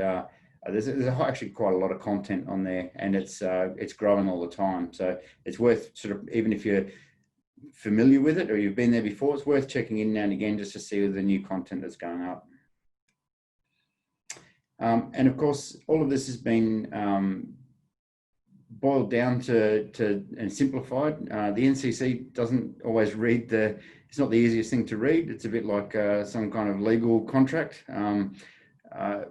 there's actually quite a lot of content on there, and it's growing all the time. So it's worth sort of, even if you're familiar with it or you've been there before, it's worth checking in now and again just to see the new content that's going up. And of course, all of this has been boiled down to and simplified. The NCC doesn't always read it's not the easiest thing to read. It's a bit like some kind of legal contract. Our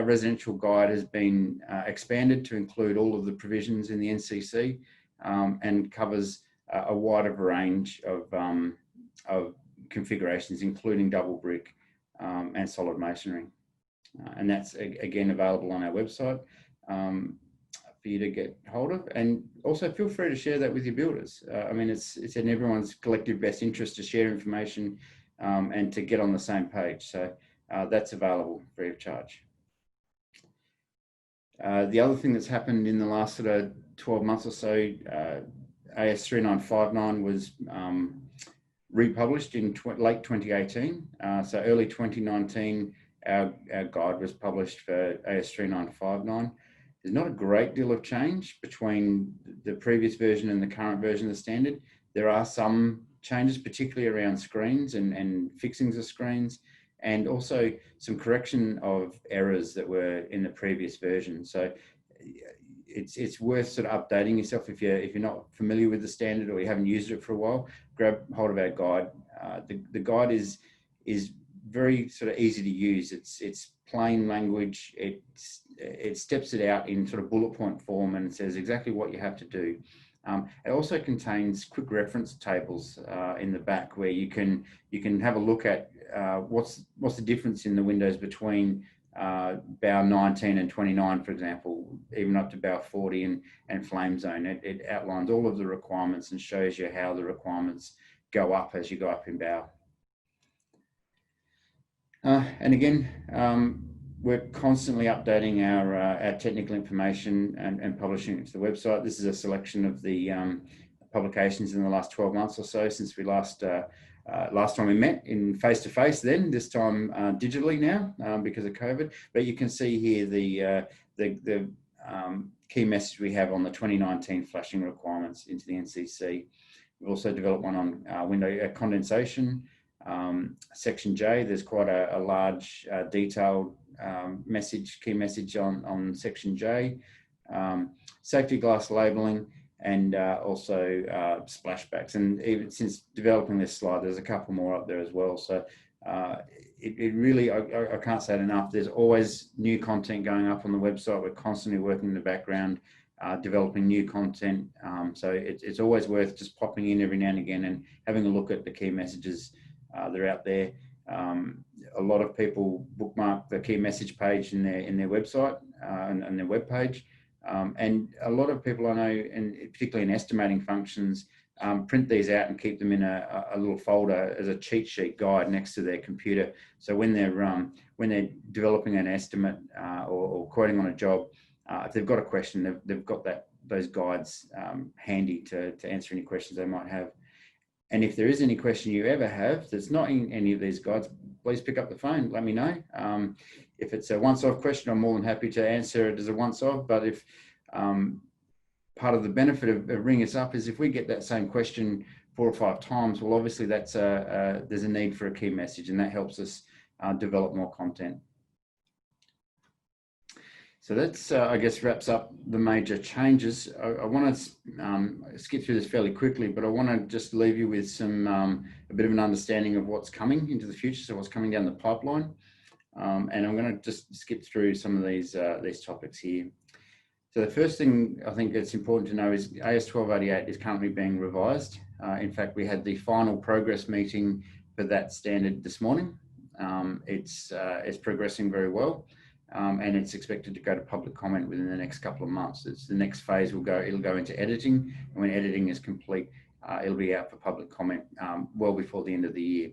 residential guide has been expanded to include all of the provisions in the NCC, and covers a wider range of configurations, including double brick and solid masonry. And that's again available on our website for you to get hold of. And also feel free to share that with your builders. I mean, it's in everyone's collective best interest to share information and to get on the same page. So that's available free of charge. The other thing that's happened in the last sort of 12 months or so, AS 3959 was republished in late 2018. So early 2019, our guide was published for AS 3959. There's not a great deal of change between the previous version and the current version of the standard. There are some changes, particularly around screens and fixings of screens, and also some correction of errors that were in the previous version. So it's worth sort of updating yourself if you're not familiar with the standard or you haven't used it for a while. Grab hold of our guide. The guide is very sort of easy to use. It's plain language. It steps it out in sort of bullet point form and says exactly what you have to do. It also contains quick reference tables in the back where you can have a look at what's the difference in the windows between bow 19 and 29, for example, even up to bow 40 and flame zone. It outlines all of the requirements and shows you how the requirements go up as you go up in bow. And again, we're constantly updating our technical information and publishing it to the website. This is a selection of the publications in the last 12 months or so since we last time we met in face-to-face then, this time digitally now because of COVID. But you can see here the key message we have on the 2019 flashing requirements into the NCC. We've also developed one on window condensation. Section J, there's quite a large detailed key message on Section J. Safety glass labelling, and also splashbacks. And even since developing this slide, there's a couple more up there as well. So it really, I can't say it enough, there's always new content going up on the website. We're constantly working in the background, developing new content. So it's always worth just popping in every now and again and having a look at the key messages that are out there. A lot of people bookmark the key message page in their website and their web page. And a lot of people I know, and particularly in estimating functions, print these out and keep them in a little folder as a cheat sheet guide next to their computer. So when they're developing an estimate or quoting on a job, if they've got a question, they've got those guides handy to answer any questions they might have. And if there is any question you ever have that's not in any of these guides, please pick up the phone, let me know. If it's a once-off question, I'm more than happy to answer it as a once-off. But if part of the benefit of ringing us up is if we get that same question 4 or 5 times, well, obviously there's a need for a key message, and that helps us develop more content. So that's, I guess, wraps up the major changes. I want to skip through this fairly quickly, but I want to just leave you with a bit of an understanding of what's coming into the future, so what's coming down the pipeline. And I'm going to just skip through some of these topics here. So the first thing I think it's important to know is AS 1288 is currently being revised. In fact, we had the final progress meeting for that standard this morning. It's progressing very well. And it's expected to go to public comment within the next couple of months. It's the next phase it'll go into editing, and when editing is complete, it'll be out for public comment well before the end of the year.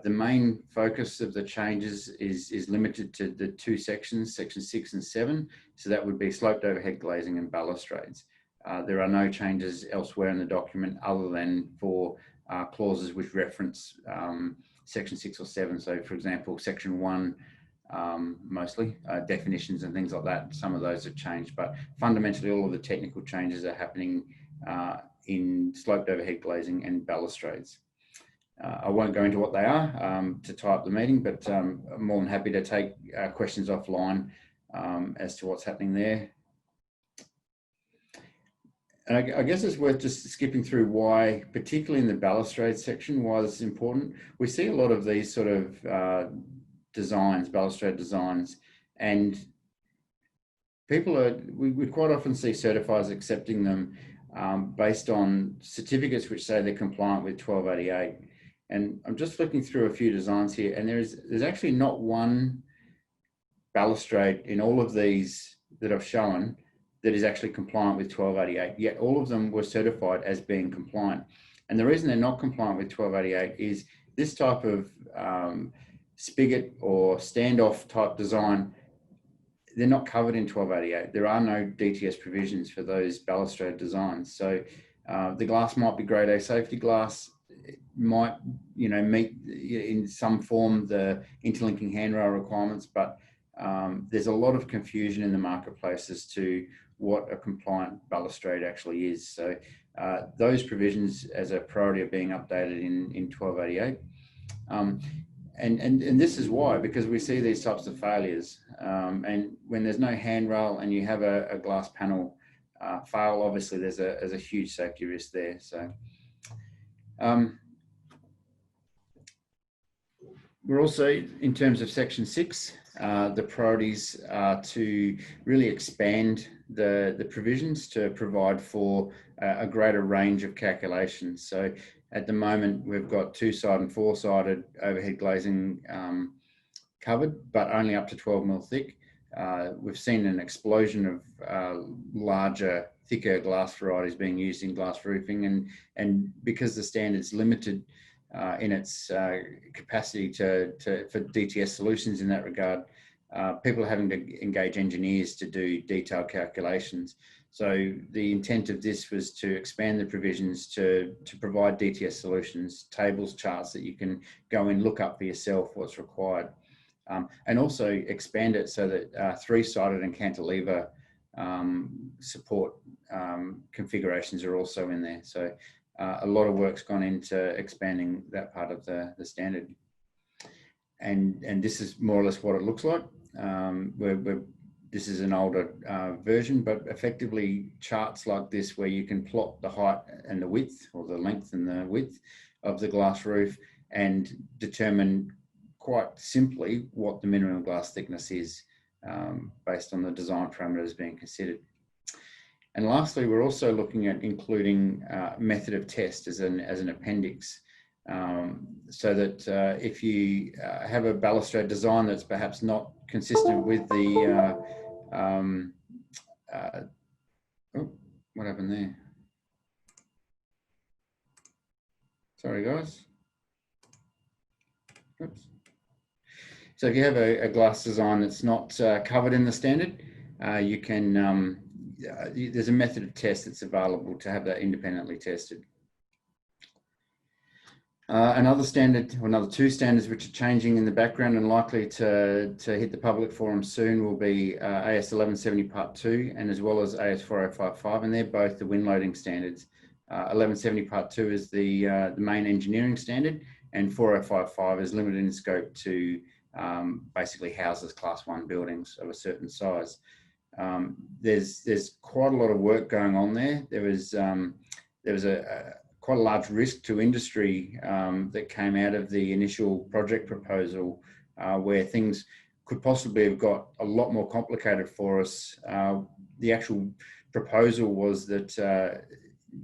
The main focus of the changes is limited to the two sections, section 6 and 7. So that would be sloped overhead glazing and balustrades. There are no changes elsewhere in the document other than for clauses which reference section 6 or 7. So for example, section 1, mostly definitions and things like that. Some of those have changed, but fundamentally all of the technical changes are happening in sloped overhead glazing and balustrades. I won't go into what they are to tie up the meeting, but I'm more than happy to take questions offline as to what's happening there. And I guess it's worth just skipping through why, particularly in the balustrade section, why this is important. We see a lot of these sort of designs, balustrade designs, and people we quite often see certifiers accepting them based on certificates which say they're compliant with 1288. And I'm just looking through a few designs here, and there's actually not one balustrade in all of these that I've shown that is actually compliant with 1288, yet all of them were certified as being compliant. And the reason they're not compliant with 1288 is this type of spigot or standoff type design, they're not covered in 1288. There are no DTS provisions for those balustrade designs. So the glass might be grade A safety glass. It might, meet in some form the interlinking handrail requirements, but there's a lot of confusion in the marketplace as to what a compliant balustrade actually is. So those provisions as a priority are being updated in 1288. And this is why, because we see these types of failures. And when there's no handrail and you have a glass panel fail, obviously there's a huge safety risk there. So we're also, in terms of section 6, the priorities are to really expand the provisions to provide for a greater range of calculations. So at the moment, we've got 2-sided and 4-sided overhead glazing covered, but only up to 12 mil thick. We've seen an explosion of larger, thicker glass varieties being used in glass roofing, and because the standard's limited in its capacity for DTS solutions in that regard, people are having to engage engineers to do detailed calculations. So the intent of this was to expand the provisions to provide DTS solutions, tables, charts that you can go and look up for yourself what's required. And also expand it so that 3-sided and cantilever support configurations are also in there. So a lot of work's gone into expanding that part of the standard. And this is more or less what it looks like. This is an older version, but effectively charts like this where you can plot the height and the width, or the length and the width of the glass roof, and determine quite simply what the minimum glass thickness is based on the design parameters being considered. And lastly, we're also looking at including method of test as an appendix, so that if you have a balustrade design that's perhaps not consistent with the oh, what happened there? Sorry, guys. Oops. So if you have a glass design that's not covered in the standard, you can, there's a method of test that's available to have that independently tested. Another standard, or another 2 standards which are changing in the background and likely to hit the public forum soon will be AS 1170 Part 2 and as well as AS 4055, and they're both the wind loading standards. 1170 Part 2 is the main engineering standard, and 4055 is limited in scope to basically houses Class 1 buildings of a certain size. There's quite a lot of work going on there. There was quite a large risk to industry that came out of the initial project proposal, where things could possibly have got a lot more complicated for us. The actual proposal was that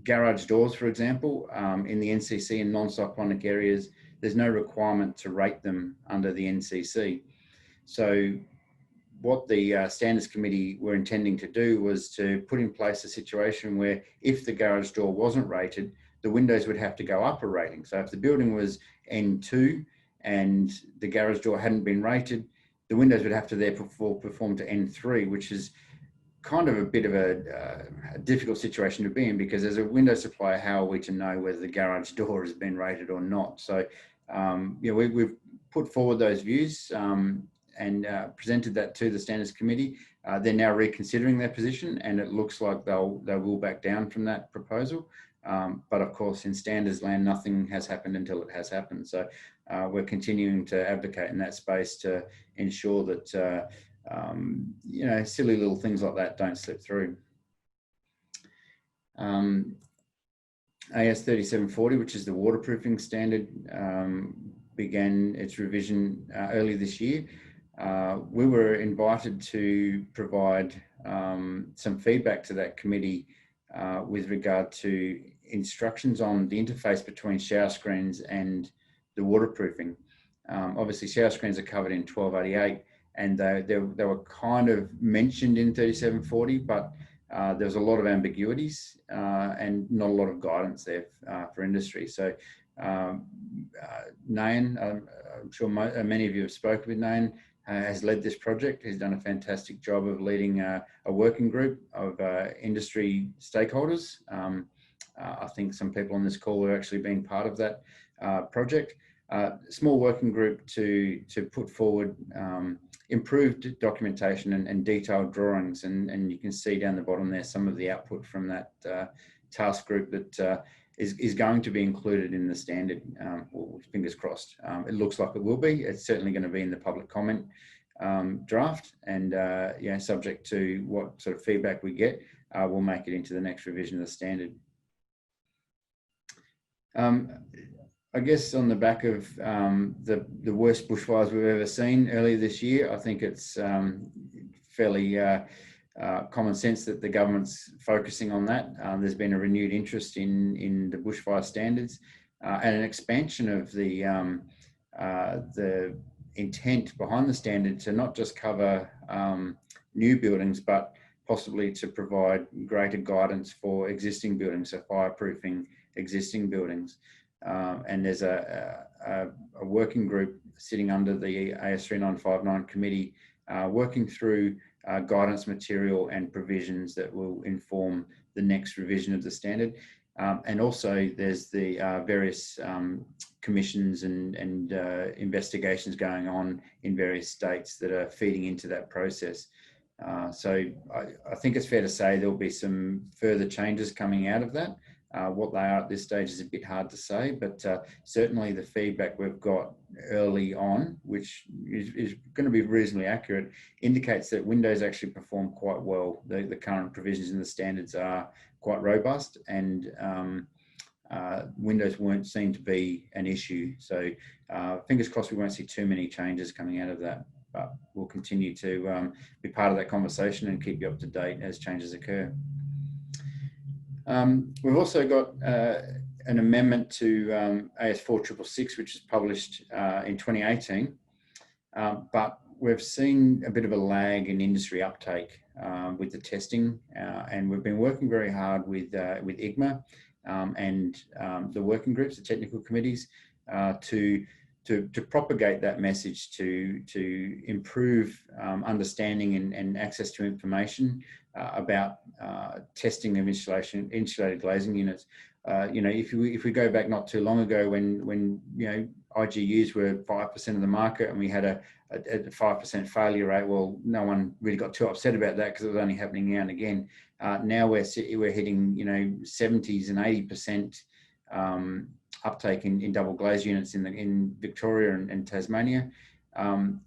garage doors, for example, in the NCC in non-cyclonic areas, there's no requirement to rate them under the NCC. So what the Standards Committee were intending to do was to put in place a situation where if the garage door wasn't rated, the windows would have to go up a rating. So if the building was N2 and the garage door hadn't been rated, the windows would have to therefore perform to N3, which is kind of a bit of a difficult situation to be in, because as a window supplier, how are we to know whether the garage door has been rated or not? So, we've put forward those views and presented that to the Standards Committee. They're now reconsidering their position, and it looks like they will back down from that proposal. But of course, in standards land, nothing has happened until it has happened. So we're continuing to advocate in that space to ensure that silly little things like that don't slip through. AS 3740, which is the waterproofing standard, began its revision early this year. We were invited to provide some feedback to that committee with regard to instructions on the interface between shower screens and the waterproofing. Obviously, shower screens are covered in 1288, and they were kind of mentioned in 3740, but there was a lot of ambiguities and not a lot of guidance there for industry. So Nayan, I'm sure many of you have spoken with Nayan, has led this project. He's done a fantastic job of leading a working group of industry stakeholders. I think some people on this call are actually being part of that project. Small working group to put forward improved documentation and detailed drawings, and you can see down the bottom there some of the output from that task group that is going to be included in the standard. Well, fingers crossed. It looks like it will be. It's certainly going to be in the public comment draft, and subject to what sort of feedback we get, we'll make it into the next revision of the standard. I guess on the back of the worst bushfires we've ever seen earlier this year, I think it's fairly common sense that the government's focusing on that. There's been a renewed interest in the bushfire standards and an expansion of the intent behind the standard to not just cover new buildings, but possibly to provide greater guidance for existing buildings, so fireproofing existing buildings. And there's a working group sitting under the AS 3959 committee working through guidance material and provisions that will inform the next revision of the standard. And also there's the various commissions and investigations going on in various states that are feeding into that process. So I think it's fair to say there'll be some further changes coming out of that. What they are at this stage is a bit hard to say, but certainly the feedback we've got early on, which is going to be reasonably accurate, indicates that windows actually perform quite well. The current provisions in the standards are quite robust, and windows weren't seen to be an issue. So fingers crossed we won't see too many changes coming out of that, but we'll continue to be part of that conversation and keep you up to date as changes occur. We've also got an amendment to AS 4666, which was published in 2018, but we've seen a bit of a lag in industry uptake with the testing, and we've been working very hard with AGWA and the working groups, the technical committees, to propagate that message to improve understanding and access to information about testing of insulated glazing units. If we go back not too long ago when IGUs were 5% of the market and we had a 5% failure rate, well, no one really got too upset about that because it was only happening now and again. Now we're hitting 70s and 80% uptake in double glazed units in Victoria and Tasmania.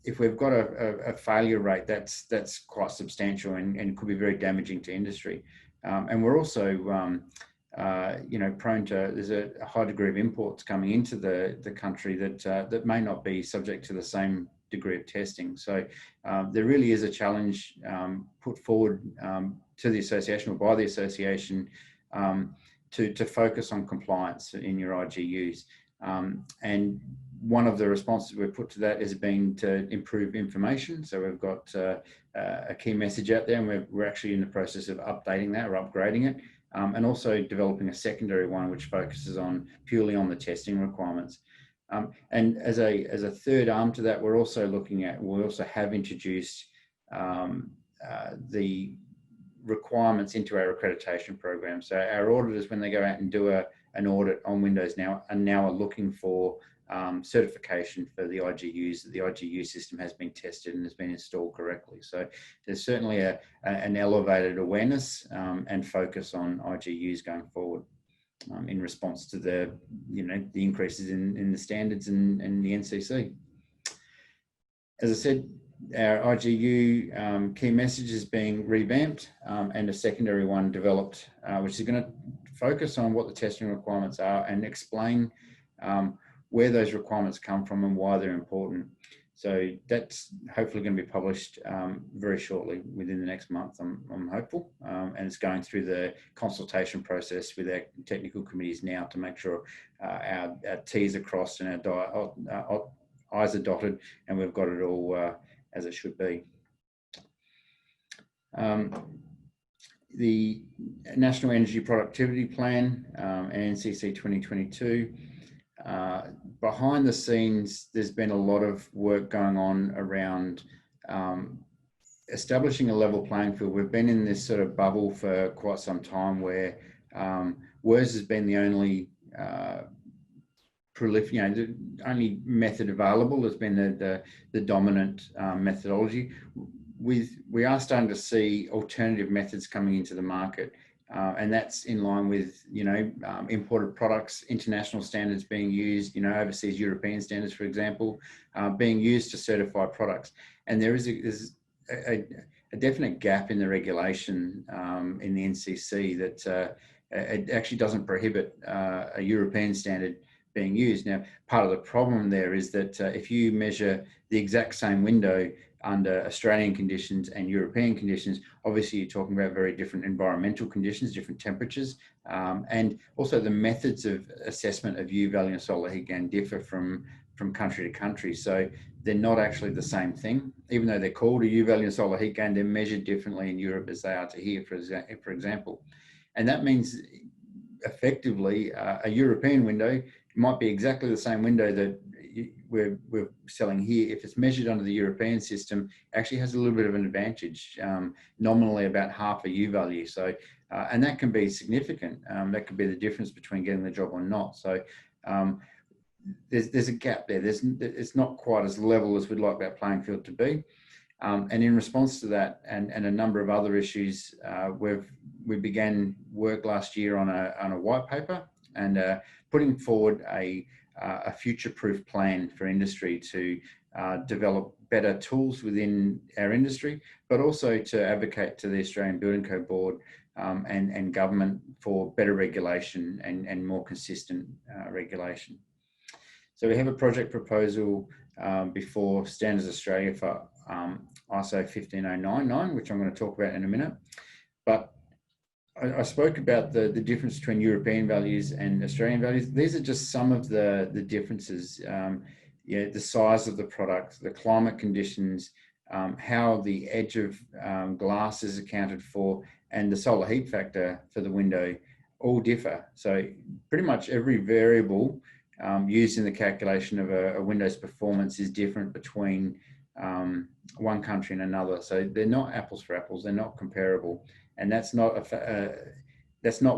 If we've got a failure rate, that's quite substantial and could be very damaging to industry. And we're also, prone to, there's a high degree of imports coming into the country that may not be subject to the same degree of testing. So there really is a challenge put forward to the association or by the association to focus on compliance in your IGUs. And one of the responses we've put to that has been to improve information. So we've got a key message out there, and we're actually in the process of updating that or upgrading it and also developing a secondary one which focuses on purely on the testing requirements. And as a third arm to that, we also have introduced the requirements into our accreditation program. So our auditors, when they go out and do an audit on Windows now, are looking for certification for the IGUs, that the IGU system has been tested and has been installed correctly. So there's certainly an elevated awareness and focus on IGUs going forward in response to the increases in the standards and the NCC. As I said, our IGU key message is being revamped and a secondary one developed, which is going to focus on what the testing requirements are and explain where those requirements come from and why they're important. So that's hopefully going to be published very shortly, within the next month, I'm hopeful. And it's going through the consultation process with our technical committees now to make sure our T's are crossed and our I's are dotted, and we've got it all as it should be. The National Energy Productivity Plan and NCC 2022, behind the scenes, there's been a lot of work going on around establishing a level playing field. We've been in this sort of bubble for quite some time where WERS has been the only the only method available, has been the dominant methodology. We are starting to see alternative methods coming into the market, and that's in line with imported products, international standards being used, overseas European standards, for example, being used to certify products. And there is a definite gap in the regulation in the NCC that it actually doesn't prohibit a European standard being used. Now, part of the problem there is that if you measure the exact same window under Australian conditions and European conditions, obviously you're talking about very different environmental conditions, different temperatures, and also the methods of assessment of U value and solar heat gain differ from country to country. So they're not actually the same thing. Even though they're called a U value and solar heat gain, they're measured differently in Europe as they are to here, for example. And that means effectively a European window might be exactly the same window that we're selling here. If it's measured under the European system, actually has a little bit of an advantage, nominally about half a U value. So, and that can be significant. That could be the difference between getting the job or not. So there's a gap there. It's not quite as level as we'd like that playing field to be. And in response to that and a number of other issues, we began work last year on a white paper and putting forward a future-proof plan for industry to develop better tools within our industry, but also to advocate to the Australian Building Code Board and government for better regulation and more consistent regulation. So we have a project proposal before Standards Australia for ISO 15099, which I'm going to talk about in a minute. But I spoke about the difference between European values and Australian values. These are just some of the differences. The size of the product, the climate conditions, how the edge of glass is accounted for, and the solar heat factor for the window all differ. So pretty much every variable used in the calculation of a window's performance is different between one country and another. So they're not apples for apples, they're not comparable. And that's not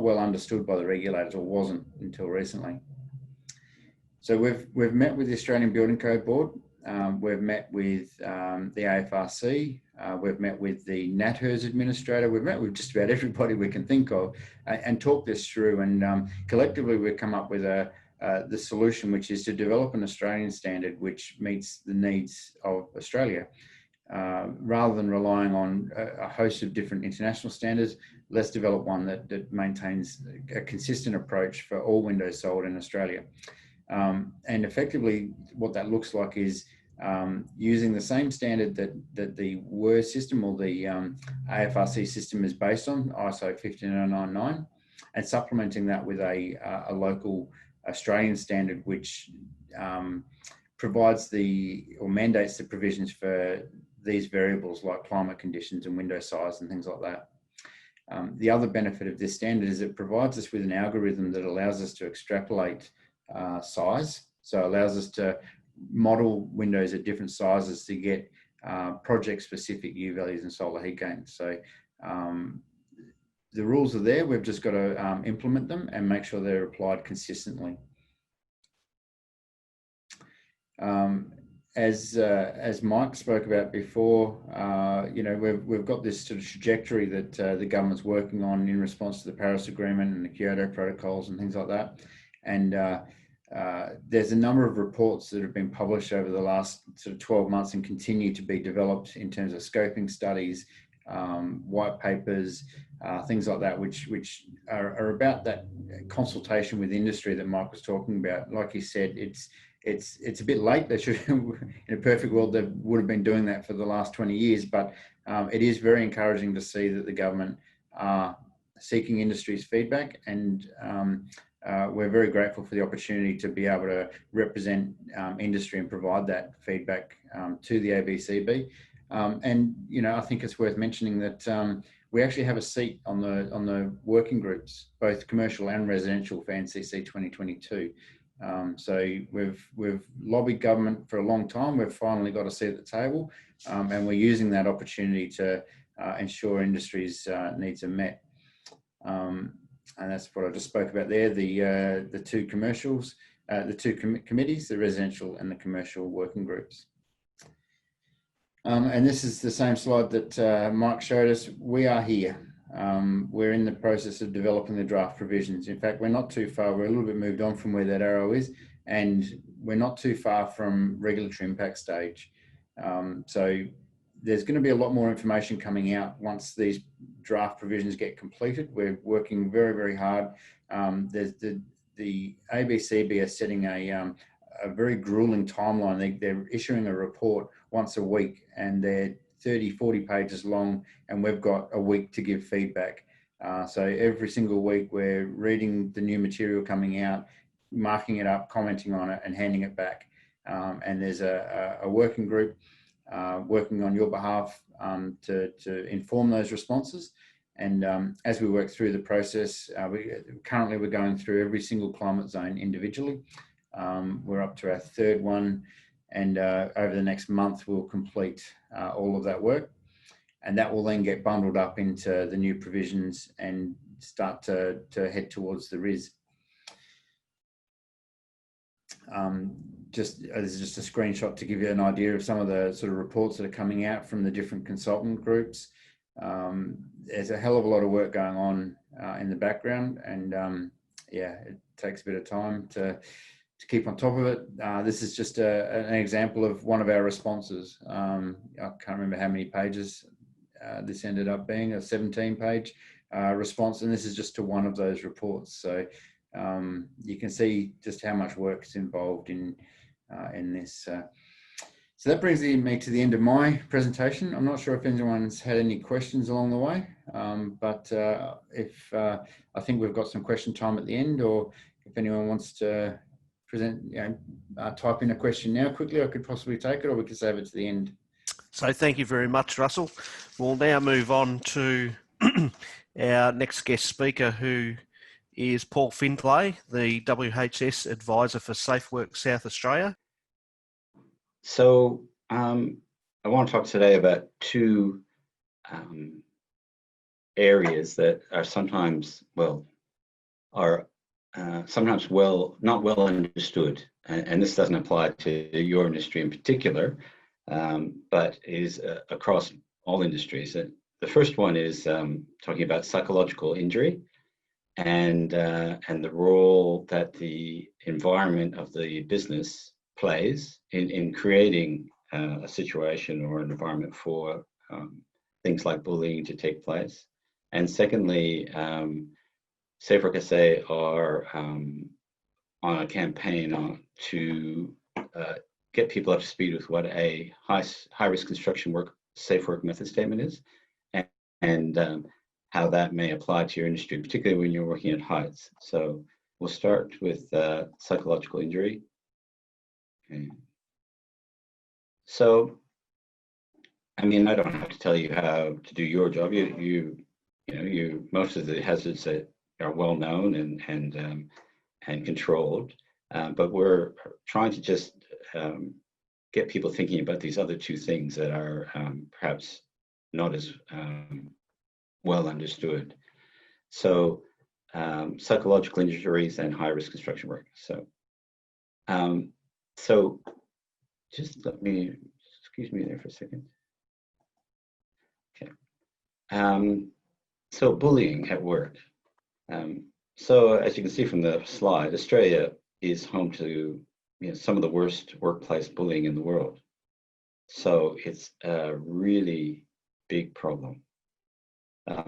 well understood by the regulators, or wasn't until recently. So we've met with the Australian Building Code Board, we've met with the AFRC, we've met with the NatHERS administrator, we've met with just about everybody we can think of and talked this through. And collectively we've come up with the solution, which is to develop an Australian standard which meets the needs of Australia. Rather than relying on a host of different international standards, let's develop one that maintains a consistent approach for all windows sold in Australia. And effectively, what that looks like is using the same standard that the WERS system or the AFRC system is based on, ISO 15099, and supplementing that with a local Australian standard which provides or mandates the provisions for these variables like climate conditions and window size and things like that. The other benefit of this standard is it provides us with an algorithm that allows us to extrapolate size. So it allows us to model windows at different sizes to get project-specific U values and solar heat gains. So the rules are there. We've just got to implement them and make sure they're applied consistently. As Mike spoke about before, you know, we've got this sort of trajectory that the government's working on in response to the Paris Agreement and the Kyoto protocols and things like that. And there's a number of reports that have been published over the last sort of 12 months and continue to be developed in terms of scoping studies, white papers, things like that, which are about that consultation with industry that Mike was talking about. Like he said, it's a bit late. They should, in a perfect world, they would have been doing that for the last 20 years, but it is very encouraging to see that the government are seeking industry's feedback, and we're very grateful for the opportunity to be able to represent industry and provide that feedback to the ABCB. And you know, I think it's worth mentioning that we actually have a seat on the working groups, both commercial and residential, for NCC 2022. So we've lobbied government for a long time. We've finally got a seat at the table, and we're using that opportunity to ensure industry's needs are met. And that's what I just spoke about there. The two commercials, the two committees, the residential and the commercial working groups. And this is the same slide that Mike showed us. We are here. We're in the process of developing the draft provisions. In fact, we're not too far. We're a little bit moved on from where that arrow is, and we're not too far from regulatory impact stage. So there's going to be a lot more information coming out once these draft provisions get completed. We're working very, very hard. There's the ABCB are setting a very grueling timeline. They're issuing a report once a week, and they're 30, 40 pages long, and we've got a week to give feedback. So every single week we're reading the new material coming out, marking it up, commenting on it, and handing it back. And there's a working group working on your behalf to inform those responses. And as we work through the process, currently we're going through every single climate zone individually. We're up to our third one, and over the next month we'll complete all of that work, and that will then get bundled up into the new provisions and start to head towards the RIS. This is just a screenshot to give you an idea of some of the sort of reports that are coming out from the different consultant groups. There's a hell of a lot of work going on in the background, and yeah, it takes a bit of time to keep on top of it. This is just an example of one of our responses. I can't remember how many pages this ended up being, a 17-page response, and this is just to one of those reports. So you can see just how much work is involved in this. So that brings me to the end of my presentation. I'm not sure if anyone's had any questions along the way, but if I think we've got some question time at the end, or if anyone wants to present, type in a question now quickly, I could possibly take it, or we could save it to the end. So thank you very much, Russell. We'll now move on to our next guest speaker, who is Paul Findlay, the WHS advisor for SafeWork South Australia. So I want to talk today about two areas that are sometimes not well understood, and this doesn't apply to your industry in particular, but is across all industries. The first one is talking about psychological injury and the role that the environment of the business plays in creating a situation or an environment for things like bullying to take place. And secondly, SafeWork SA are on a campaign to get people up to speed with what a high-risk construction work SafeWork method statement is, and how that may apply to your industry, particularly when you're working at heights. So we'll start with psychological injury. Okay. So, I mean, I don't have to tell you how to do your job. You most of the hazards that are well known and controlled, but we're trying to just get people thinking about these other two things that are perhaps not as well understood. So psychological injuries and high-risk construction work. So just excuse me there for a second. Okay. So bullying at work. So as you can see from the slide, Australia is home to some of the worst workplace bullying in the world. So it's a really big problem.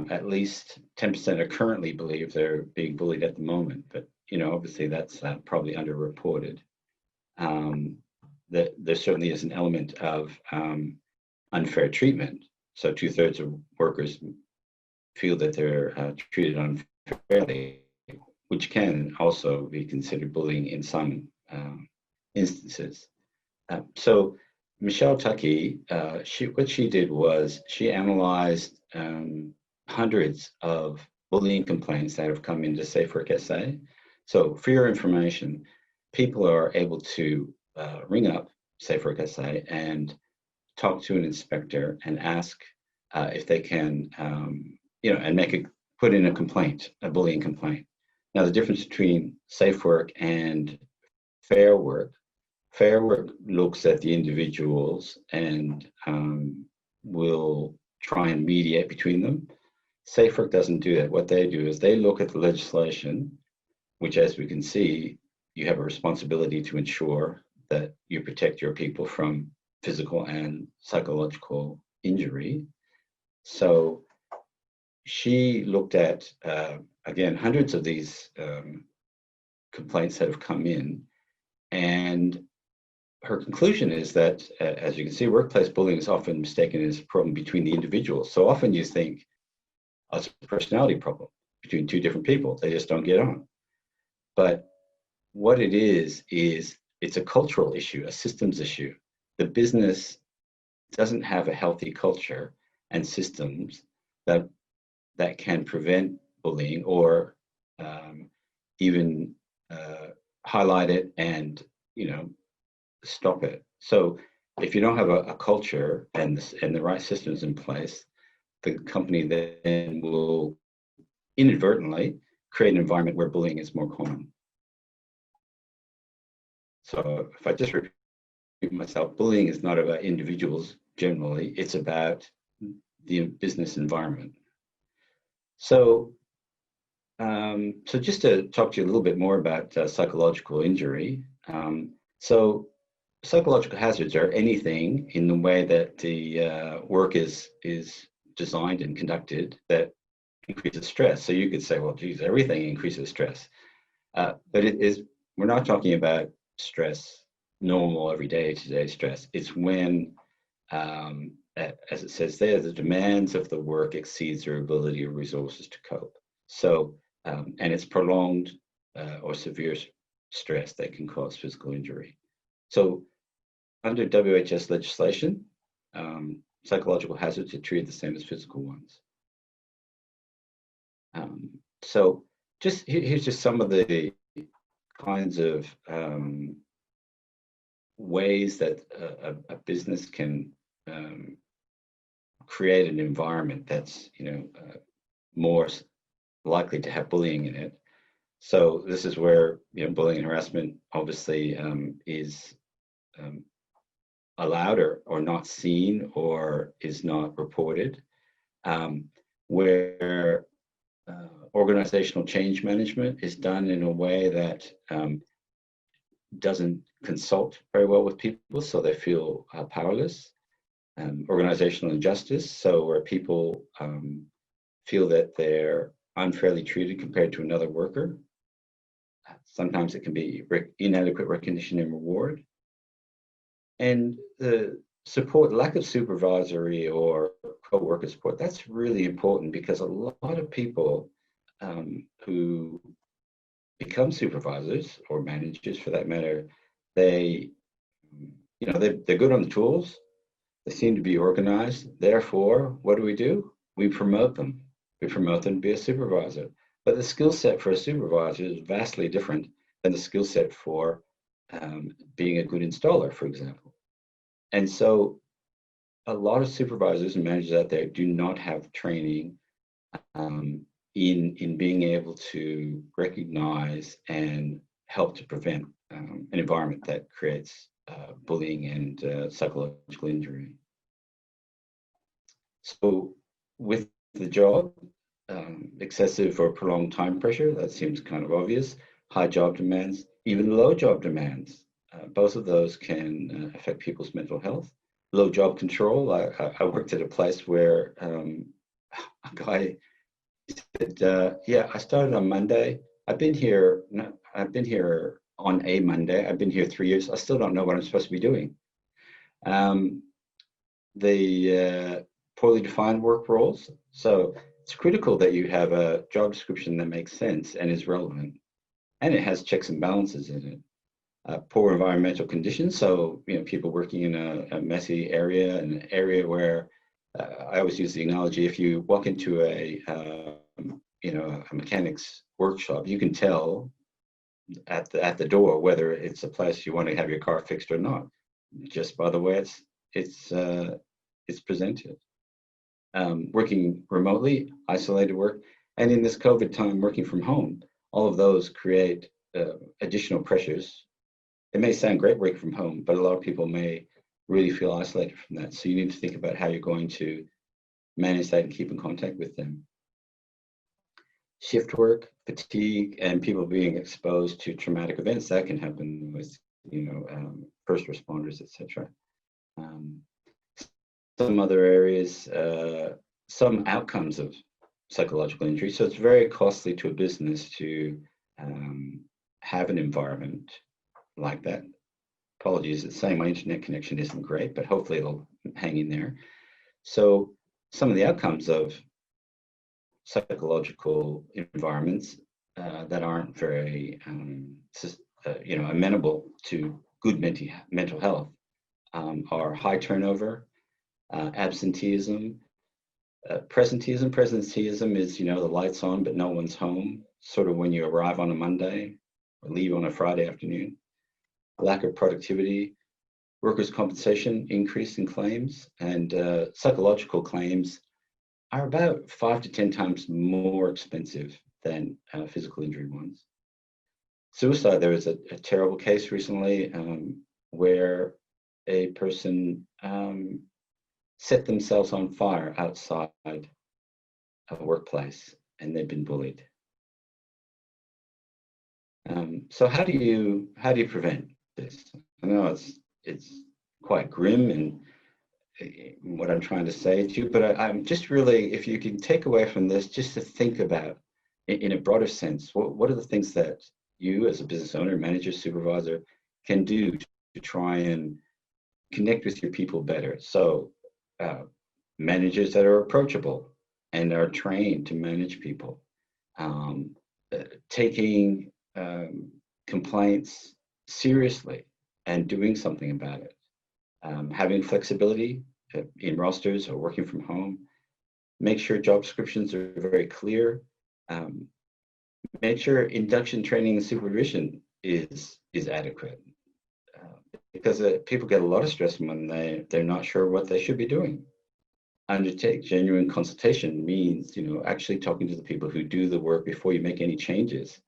At least 10% are currently believe they're being bullied at the moment, but obviously that's probably underreported. That there certainly is an element of unfair treatment. So 2/3 of workers feel that they're treated unfairly, which can also be considered bullying in some instances. So Michelle Tuckey, what she did was she analyzed hundreds of bullying complaints that have come into SafeWork SA. So for your information, people are able to ring up SafeWork SA and talk to an inspector and ask if they can, and put in a complaint, a bullying complaint. Now, the difference between SafeWork and Fair Work looks at the individuals and will try and mediate between them. SafeWork doesn't do that. What they do is they look at the legislation, which, as we can see, you have a responsibility to ensure that you protect your people from physical and psychological injury. So she looked at, again, hundreds of these complaints that have come in, and her conclusion is that, as you can see, workplace bullying is often mistaken as a problem between the individuals. So often you think, oh, it's a personality problem between two different people. They just don't get on. But what it is it's a cultural issue, a systems issue. The business doesn't have a healthy culture and systems that can prevent bullying or even highlight it and stop it. So if you don't have a culture and the right systems in place, the company then will inadvertently create an environment where bullying is more common. So if I just repeat myself, bullying is not about individuals generally, it's about the business environment. So just to talk to you a little bit more about psychological injury. So psychological hazards are anything in the way that the work is designed and conducted that increases stress. So you could say, well, geez, everything increases stress. But we're not talking about stress, normal, everyday, today stress. It's when, as it says there, the demands of the work exceeds their ability or resources to cope. So, and it's prolonged or severe stress that can cause physical injury. So under WHS legislation, psychological hazards are treated the same as physical ones. So here's just some of the kinds of ways that a business can create an environment that's more likely to have bullying in it. So this is where bullying and harassment obviously is allowed or not seen or is not reported, where organizational change management is done in a way that doesn't consult very well with people, so they feel powerless. Organizational injustice, so where people feel that they're unfairly treated compared to another worker. Sometimes it can be inadequate recognition and reward. And the support, lack of supervisory or co-worker support, that's really important because a lot of people who become supervisors or managers for that matter, they're good on the tools, they seem to be organized. Therefore, what do? We promote them we promote them to be a supervisor. But the skill set for a supervisor is vastly different than the skill set for being a good installer, for example. And so a lot of supervisors and managers out there do not have training in being able to recognize and help to prevent an environment that creates bullying and psychological injury. So with the job, excessive or prolonged time pressure, that seems kind of obvious. High job demands, even low job demands, both of those can affect people's mental health. Low job control. I worked at a place where a guy said, "Yeah, I started on Monday. I've been here on a Monday. I've been here 3 years. I still don't know what I'm supposed to be doing." The poorly defined work roles. So it's critical that you have a job description that makes sense and is relevant, and it has checks and balances in it. Poor environmental conditions. So, people working in a messy area, an area where I always use the analogy: if you walk into a mechanic's workshop, you can tell at the door whether it's a place you want to have your car fixed or not, just by the way it's presented. Working remotely, isolated work, and in this COVID time, working from home, all of those create additional pressures. It may sound great working from home, but a lot of people may really feel isolated from that. So you need to think about how you're going to manage that and keep in contact with them. Shift work, fatigue, and people being exposed to traumatic events, that can happen with, first responders, etc. Some other areas, some outcomes of psychological injury. So it's very costly to a business to have an environment like that. Apologies, it's saying my internet connection isn't great, but hopefully it'll hang in there. So some of the outcomes of psychological environments that aren't very, amenable to good mental health are high turnover, absenteeism, presenteeism. Presenteeism is, the lights on, but no one's home, sort of when you arrive on a Monday or leave on a Friday afternoon. Lack of productivity, workers' compensation increase in claims, and psychological claims are about 5 to 10 times more expensive than physical injury ones. Suicide, there was a terrible case recently where a person set themselves on fire outside a workplace, and they've been bullied. So how do you prevent this? I know it's quite grim and what I'm trying to say to you, but I'm just really, if you can take away from this, just to think about in a broader sense, what are the things that you as a business owner, manager, supervisor can do to try and connect with your people better? So managers that are approachable and are trained to manage people, taking complaints seriously and doing something about it, having flexibility in rosters or working from home, make sure job descriptions are very clear, make sure induction, training, and supervision is adequate, because people get a lot of stress when they're not sure what they should be doing. Undertake genuine consultation means, actually talking to the people who do the work before you make any changes.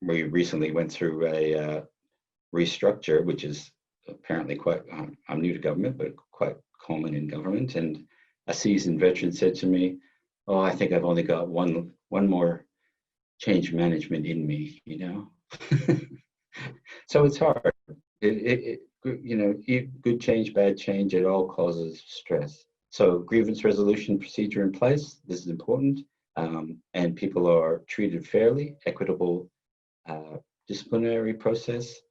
We recently went through a restructure, which is apparently quite, I'm new to government, but quite common in government. And a seasoned veteran said to me, "Oh, I think I've only got one more change management in me, So it's hard. Good change, bad change, it all causes stress. So grievance resolution procedure in place, this is important. And people are treated fairly, equitable disciplinary process.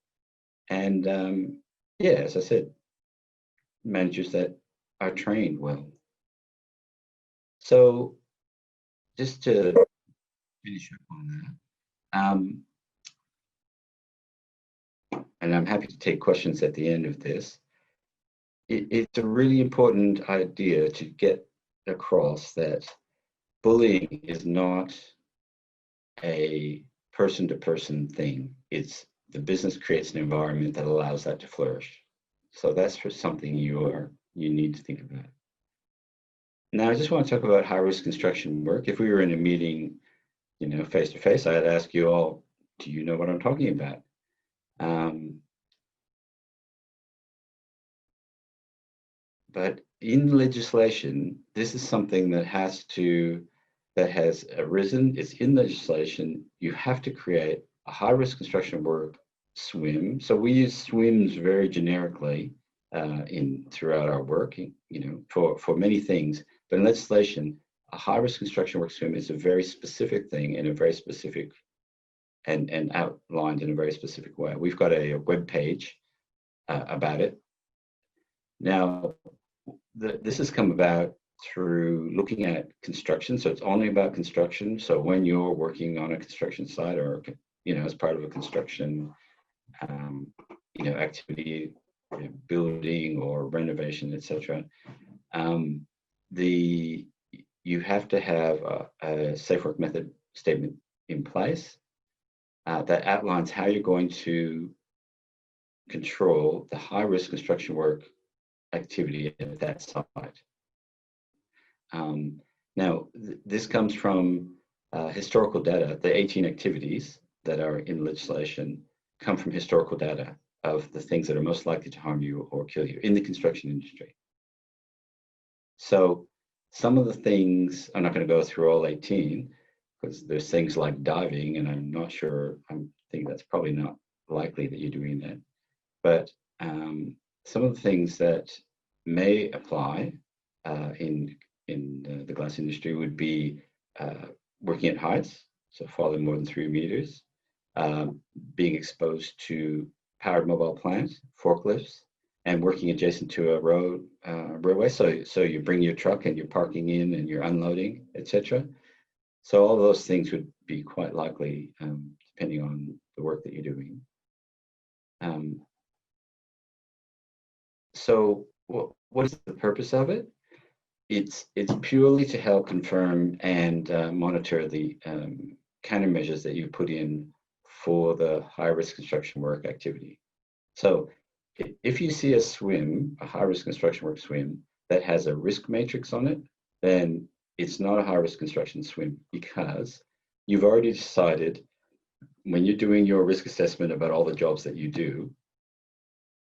And as I said, managers that are trained well. So just to finish up on that, and I'm happy to take questions at the end of this. It's a really important idea to get across that bullying is not a person-to-person thing. It's the business creates an environment that allows that to flourish. So that's for something you need to think about. Now, I just want to talk about high-risk construction work. If we were in a meeting, face-to-face, I'd ask you all, do you know what I'm talking about? But in legislation, this is something that has arisen. It's in legislation. You have to create a high-risk construction work SWIM. So we use SWIMs very generically throughout our work, for many things. But in legislation, a high-risk construction work SWIM is a very specific thing in a very specific and outlined in a very specific way. We've got a web page about it. Now, this has come about through looking at construction. So it's only about construction. So when you're working on a construction site or, as part of a construction, activity, building or renovation, etc., you have to have a SafeWork method statement in place that outlines how you're going to control the high-risk construction work activity at that site. Now, this comes from historical data. The 18 activities that are in legislation come from historical data of the things that are most likely to harm you or kill you in the construction industry. So some of the things, I'm not going to go through all 18, because there's things like diving, and I'm not sure, I think that's probably not likely that you're doing that. But some of the things that may apply in the glass industry would be working at heights, so falling more than 3 meters, being exposed to powered mobile plants, forklifts, and working adjacent to a roadway. So you bring your truck and you're parking in and you're unloading, etc. So all those things would be quite likely, depending on the work that you're doing. So what is the purpose of it? It's purely to help confirm and monitor the countermeasures that you put in for the high-risk construction work activity. So if you see a SWIM, a high-risk construction work SWIM, that has a risk matrix on it, then it's not a high-risk construction SWIM, because you've already decided when you're doing your risk assessment about all the jobs that you do,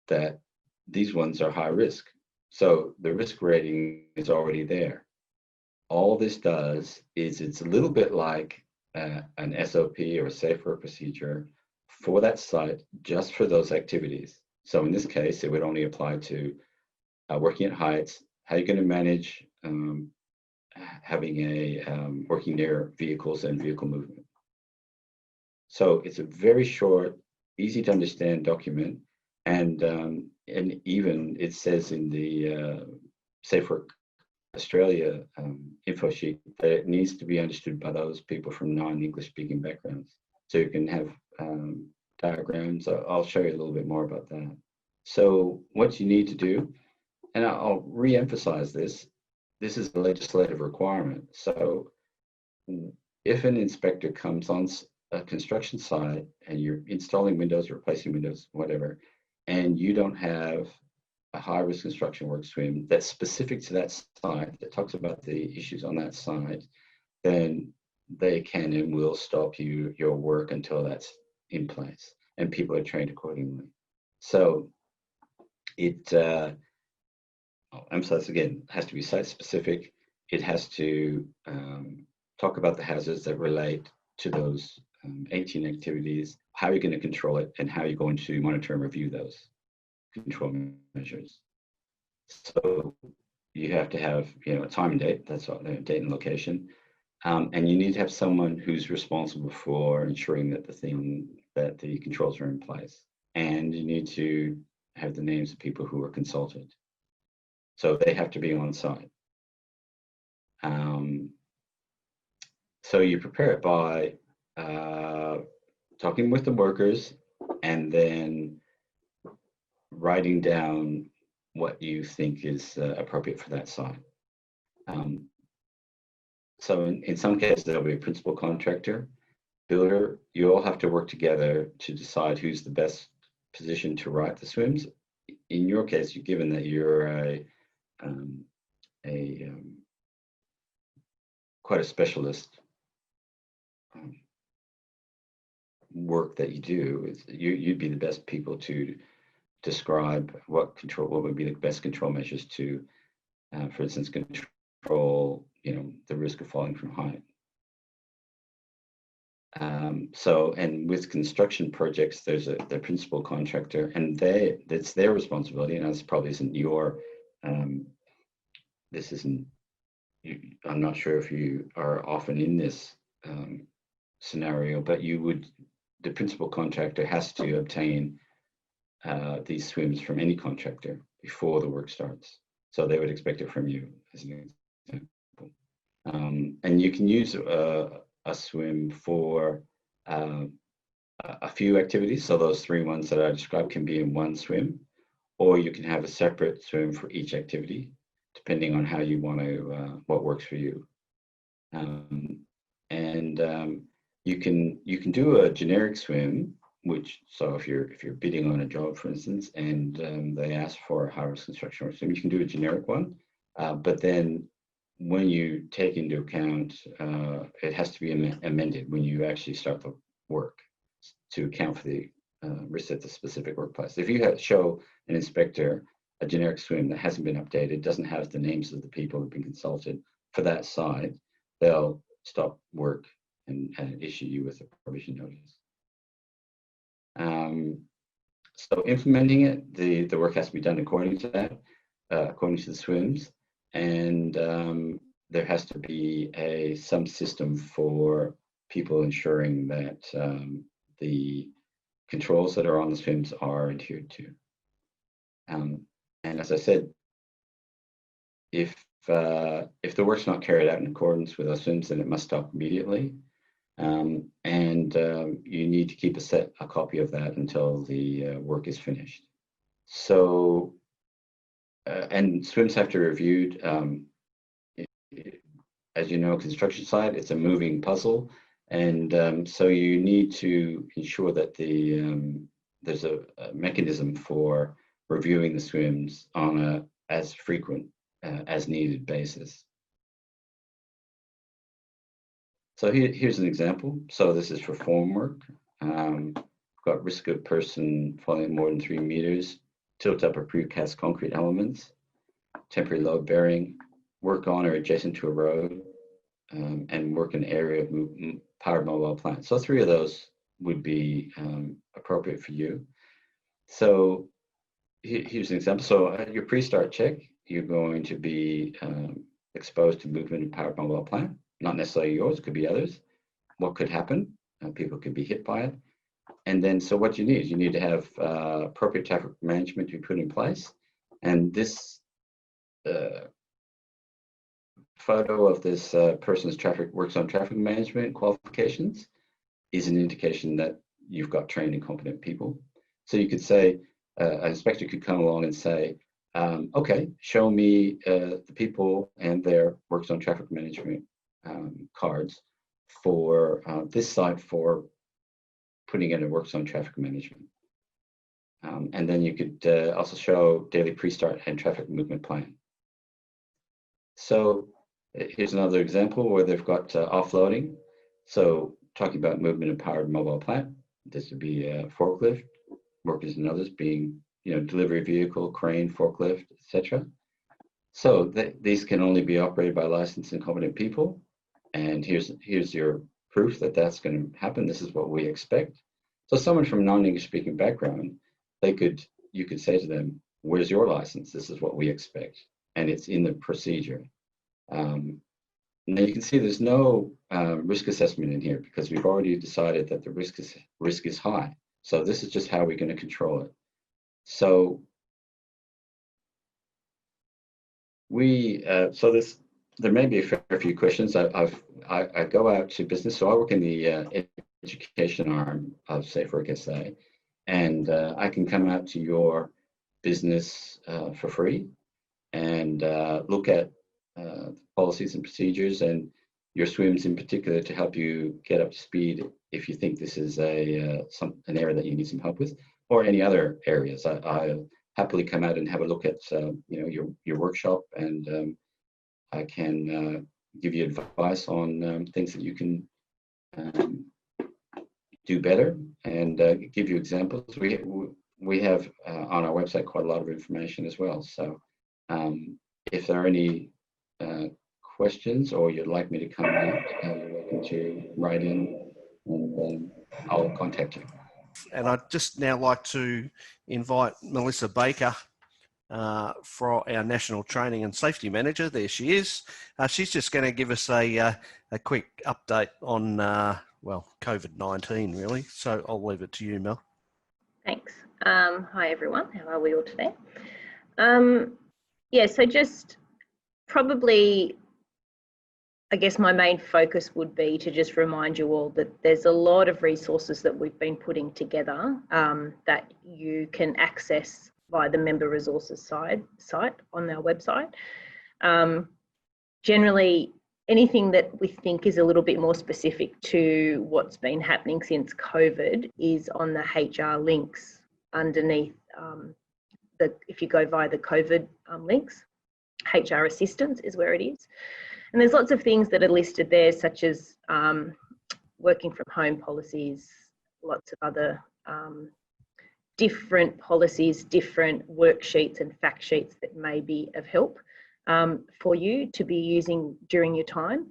that these ones are high risk. So the risk rating is already there. All this does is it's a little bit like an SOP or a SafeWork procedure for that site, just for those activities. So in this case, it would only apply to working at heights, how you're going to manage having working near vehicles and vehicle movement. So it's a very short, easy to understand document. And even it says in the SafeWork Australia info sheet that it needs to be understood by those people from non-English speaking backgrounds. So you can have diagrams. I'll show you a little bit more about that. So what you need to do, and I'll re-emphasize this is a legislative requirement. So if an inspector comes on a construction site and you're installing windows, replacing windows, whatever, and you don't have a high-risk construction work SWIM that's specific to that site, that talks about the issues on that site, then they can and will stop your work until that's in place and people are trained accordingly. So I'll emphasize again, it has to be site-specific. It has to talk about the hazards that relate to those 18 activities, how you're going to control it, and how you're going to monitor and review those control measures. So you have to have, a time and date, that's all, date and location. And you need to have someone who's responsible for ensuring that the controls are in place. And you need to have the names of people who are consulted. So they have to be on site. So you prepare it by talking with the workers and then writing down what you think is appropriate for that site. So in some cases, there'll be a principal contractor, builder. You all have to work together to decide who's the best position to write the swims. In your case, given that you're quite a specialist work that you do, you'd be the best people to describe what would be the best control measures to, for instance, control, the risk of falling from height. And with construction projects, there's the principal contractor, and it's their responsibility, and this probably isn't your, this isn't, I'm not sure if you are often in this scenario, but the principal contractor has to obtain these swims from any contractor before the work starts. So they would expect it from you, as an example. And you can use a swim for a few activities. So those 3 ones that I described can be in one swim, or you can have a separate swim for each activity, depending on how you want to, what works for you. You can do a generic swim, so if you're bidding on a job, for instance, and they ask for a high-risk construction work swim, you can do a generic one. But then when you take into account, it has to be amended when you actually start the work to account for the risk at the specific workplace. If you show an inspector a generic swim that hasn't been updated, doesn't have the names of the people who've been consulted for that site, they'll stop work and issue you with a provision notice. So implementing it, the work has to be done according to that, according to the swims, and there has to be some system for people ensuring that the controls that are on the swims are adhered to. And as I said, if the work's not carried out in accordance with those swims, then it must stop immediately. You need to keep a copy of that until the work is finished. So, and swims have to be reviewed. As you know, construction site, it's a moving puzzle. And so you need to ensure that there's a mechanism for reviewing the swims on a as frequent as needed basis. So here's an example. So this is for formwork. Got risk of person falling more than 3 meters, tilt up or precast concrete elements, temporary load bearing, work on or adjacent to a road, and work in area of powered mobile plant. So 3 of those would be appropriate for you. So here's an example. So at your pre-start check, you're going to be exposed to movement in powered mobile plant. Not necessarily yours, could be others. What could happen? People could be hit by it. And then, so what you need to have appropriate traffic management to be put in place. And this photo of this person's works on traffic management qualifications is an indication that you've got trained and competent people. So you could say, an inspector could come along and say, okay, show me the people and their works on traffic management cards for this site for putting in a works on traffic management. And then you could also show daily pre-start and traffic movement plan. So here's another example where they've got offloading. So talking about movement of powered mobile plant, this would be a forklift, workers and others being, delivery vehicle, crane, forklift, etc. So these can only be operated by licensed and competent people. And here's your proof that that's going to happen. This is what we expect. So someone from non-English speaking background, you could say to them, where's your license? This is what we expect. And it's in the procedure. Now you can see there's no risk assessment in here because we've already decided that the risk is high. So this is just how we're going to control it. So there may be a fair few questions. I go out to business, so I work in the education arm of SafeWork SA, and I can come out to your business for free and look at policies and procedures, and your swims in particular to help you get up to speed if you think this is an area that you need some help with, or any other areas. I'll happily come out and have a look at your workshop, and I can give you advice on things that you can do better, and give you examples. We have on our website quite a lot of information as well. So if there are any questions, or you'd like me to come out, you're welcome to write in, and I'll contact you. And I'd just now like to invite Melissa Baker, for our National Training and Safety Manager. There she is. She's just going to give us a quick update on, well, COVID-19 really. So I'll leave it to you, Mel. Thanks. Hi everyone, how are we all today? Yeah, so just probably, I guess my main focus would be to just remind you all that there's a lot of resources that we've been putting together that you can access via the member resources site on our website. Generally, anything that we think is a little bit more specific to what's been happening since COVID is on the HR links underneath. If you go via the COVID links, HR assistance is where it is. And there's lots of things that are listed there, such as working from home policies, lots of other different policies, different worksheets and fact sheets that may be of help for you to be using during your time.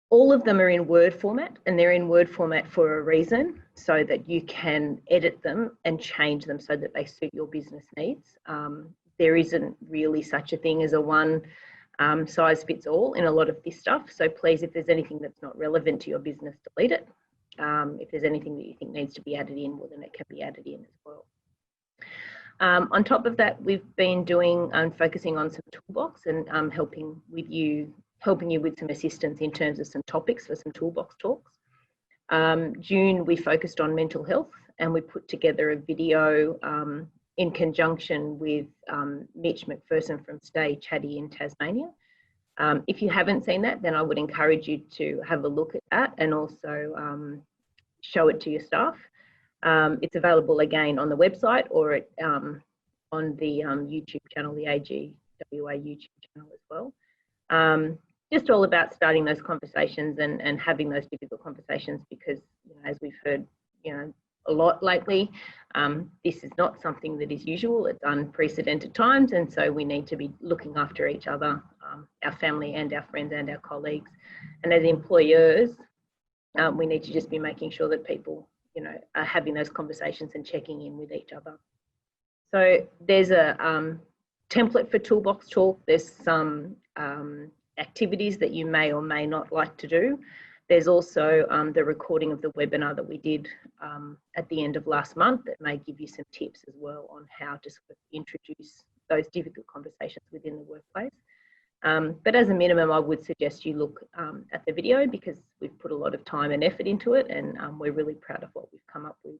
All of them are in Word format, and they're in Word format for a reason, so that you can edit them and change them so that they suit your business needs. There isn't really such a thing as a one size fits all in a lot of this stuff. So please, if there's anything that's not relevant to your business, delete it. If there's anything that you think needs to be added in, well, then it can be added in as well. On top of that, we've been doing focusing on some toolbox and helping you with some assistance in terms of some topics for some toolbox talks. June, we focused on mental health, and we put together a video in conjunction with Mitch McPherson from Stay Chatty in Tasmania. If you haven't seen that, then I would encourage you to have a look at that and also show it to your staff. It's available again on the website or on the YouTube channel, the AGWA YouTube channel as well. Just all about starting those conversations and having those difficult conversations, because, you know, as we've heard, you know, a lot lately, this is not something that is usual. It's unprecedented times, and so we need to be looking after each other, our family and our friends and our colleagues. And as employers, we need to just be making sure that people, you know, are having those conversations and checking in with each other. So there's a template for Toolbox Talk. There's some activities that you may or may not like to do. There's also the recording of the webinar that we did at the end of last month that may give you some tips as well on how to sort of introduce those difficult conversations within the workplace. But as a minimum, I would suggest you look at the video, because we've put a lot of time and effort into it, and we're really proud of what we've come up with.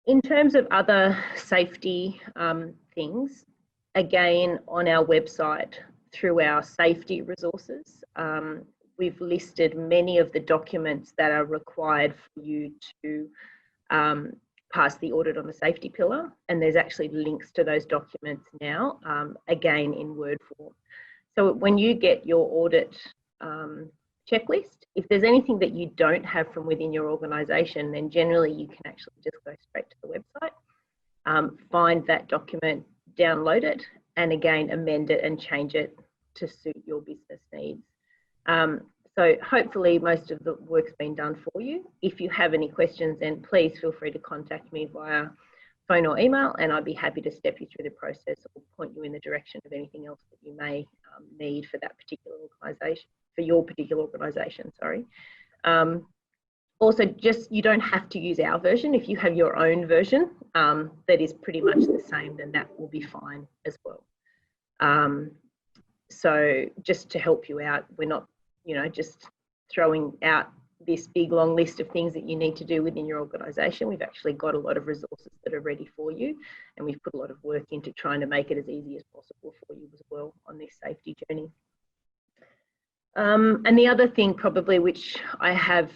In terms of other safety things, again, on our website, through our safety resources, we've listed many of the documents that are required for you to pass the audit on the safety pillar, and there's actually links to those documents now, again in Word form. So when you get your audit checklist, if there's anything that you don't have from within your organisation, then generally you can actually just go straight to the website, find that document, download it, and again amend it and change it to suit your business needs. So hopefully most of the work's been done for you. If you have any questions, then please feel free to contact me via phone or email, and I'd be happy to step you through the process or point you in the direction of anything else that you may need for that particular organisation, for your particular organisation, sorry. Also, just, you don't have to use our version. If you have your own version that is pretty much the same, then that will be fine as well. So just to help you out, we're not, you know, just throwing out this big long list of things that you need to do within your organisation. We've actually got a lot of resources that are ready for you, and we've put a lot of work into trying to make it as easy as possible for you as well on this safety journey. And the other thing probably, which I have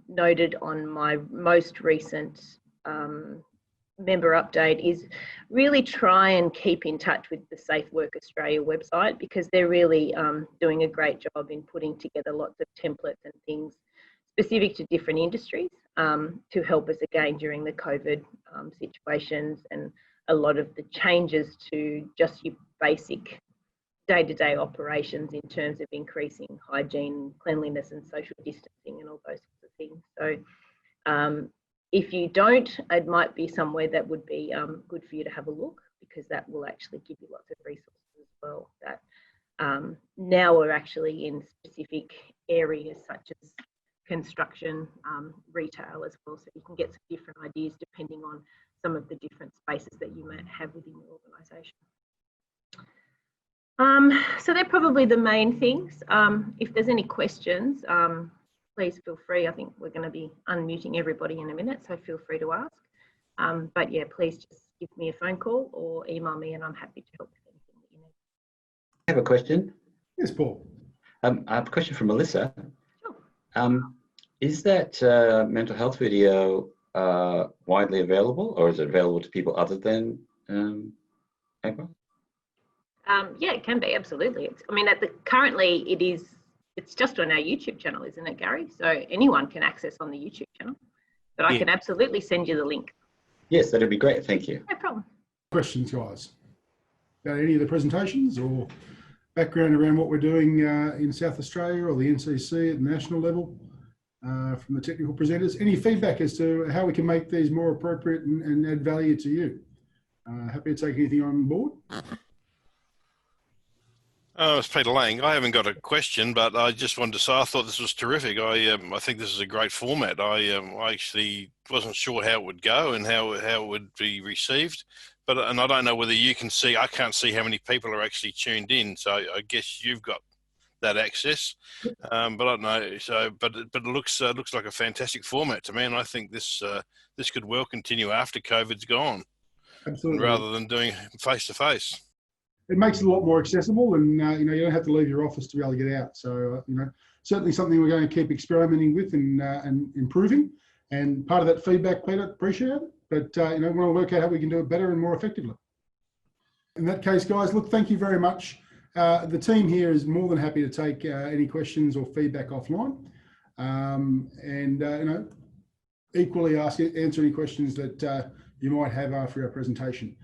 noted on my most recent member update, is really try and keep in touch with the SafeWork Australia website, because they're really doing a great job in putting together lots of templates and things specific to different industries to help us again during the COVID situations, and a lot of the changes to just your basic day-to-day operations in terms of increasing hygiene, cleanliness and social distancing and all those sorts of things. So if you don't, it might be somewhere that would be good for you to have a look, because that will actually give you lots of resources as well that now are actually in specific areas such as construction, retail as well, so you can get some different ideas depending on some of the different spaces that you might have within your organisation. So they're probably the main things. If there's any questions, please feel free. I think we're going to be unmuting everybody in a minute, so feel free to ask. But yeah, please just give me a phone call or email me, and I'm happy to help with anything that you need. I have a question. Yes, Paul. I have a question for Melissa. Sure. Is that mental health video widely available, or is it available to people other than AGWA? Yeah, it can be, absolutely. I mean, currently it's just on our YouTube channel, isn't it, Gary? So anyone can access on the YouTube channel, but I can absolutely send you the link. Yes, that'd be great. Thank you. No problem. Questions, guys, about any of the presentations or background around what we're doing in South Australia or the NCC at the national level from the technical presenters? Any feedback as to how we can make these more appropriate and add value to you? Happy to take anything on board. It's Peter Lang. I haven't got a question, but I just wanted to say I thought this was terrific. I think this is a great format. I actually wasn't sure how it would go and how it would be received, and I don't know whether you can see. I can't see how many people are actually tuned in, so I guess you've got that access. But I don't know. So, but it looks like a fantastic format to me, and I think this could well continue after COVID's gone. Absolutely. Rather than doing face to face. It makes it a lot more accessible, and you don't have to leave your office to be able to get out. So certainly something we're going to keep experimenting with and improving. And part of that feedback, Peter, appreciate it. But we want to work out how we can do it better and more effectively. In that case, guys, look, thank you very much. The team here is more than happy to take any questions or feedback offline, and equally answer any questions that you might have after our presentation.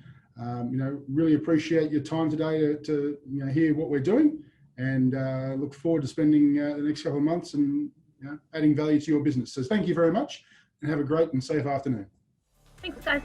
Really appreciate your time today to hear what we're doing, and look forward to spending the next couple of months and adding value to your business. So thank you very much, and have a great and safe afternoon. Thanks, guys.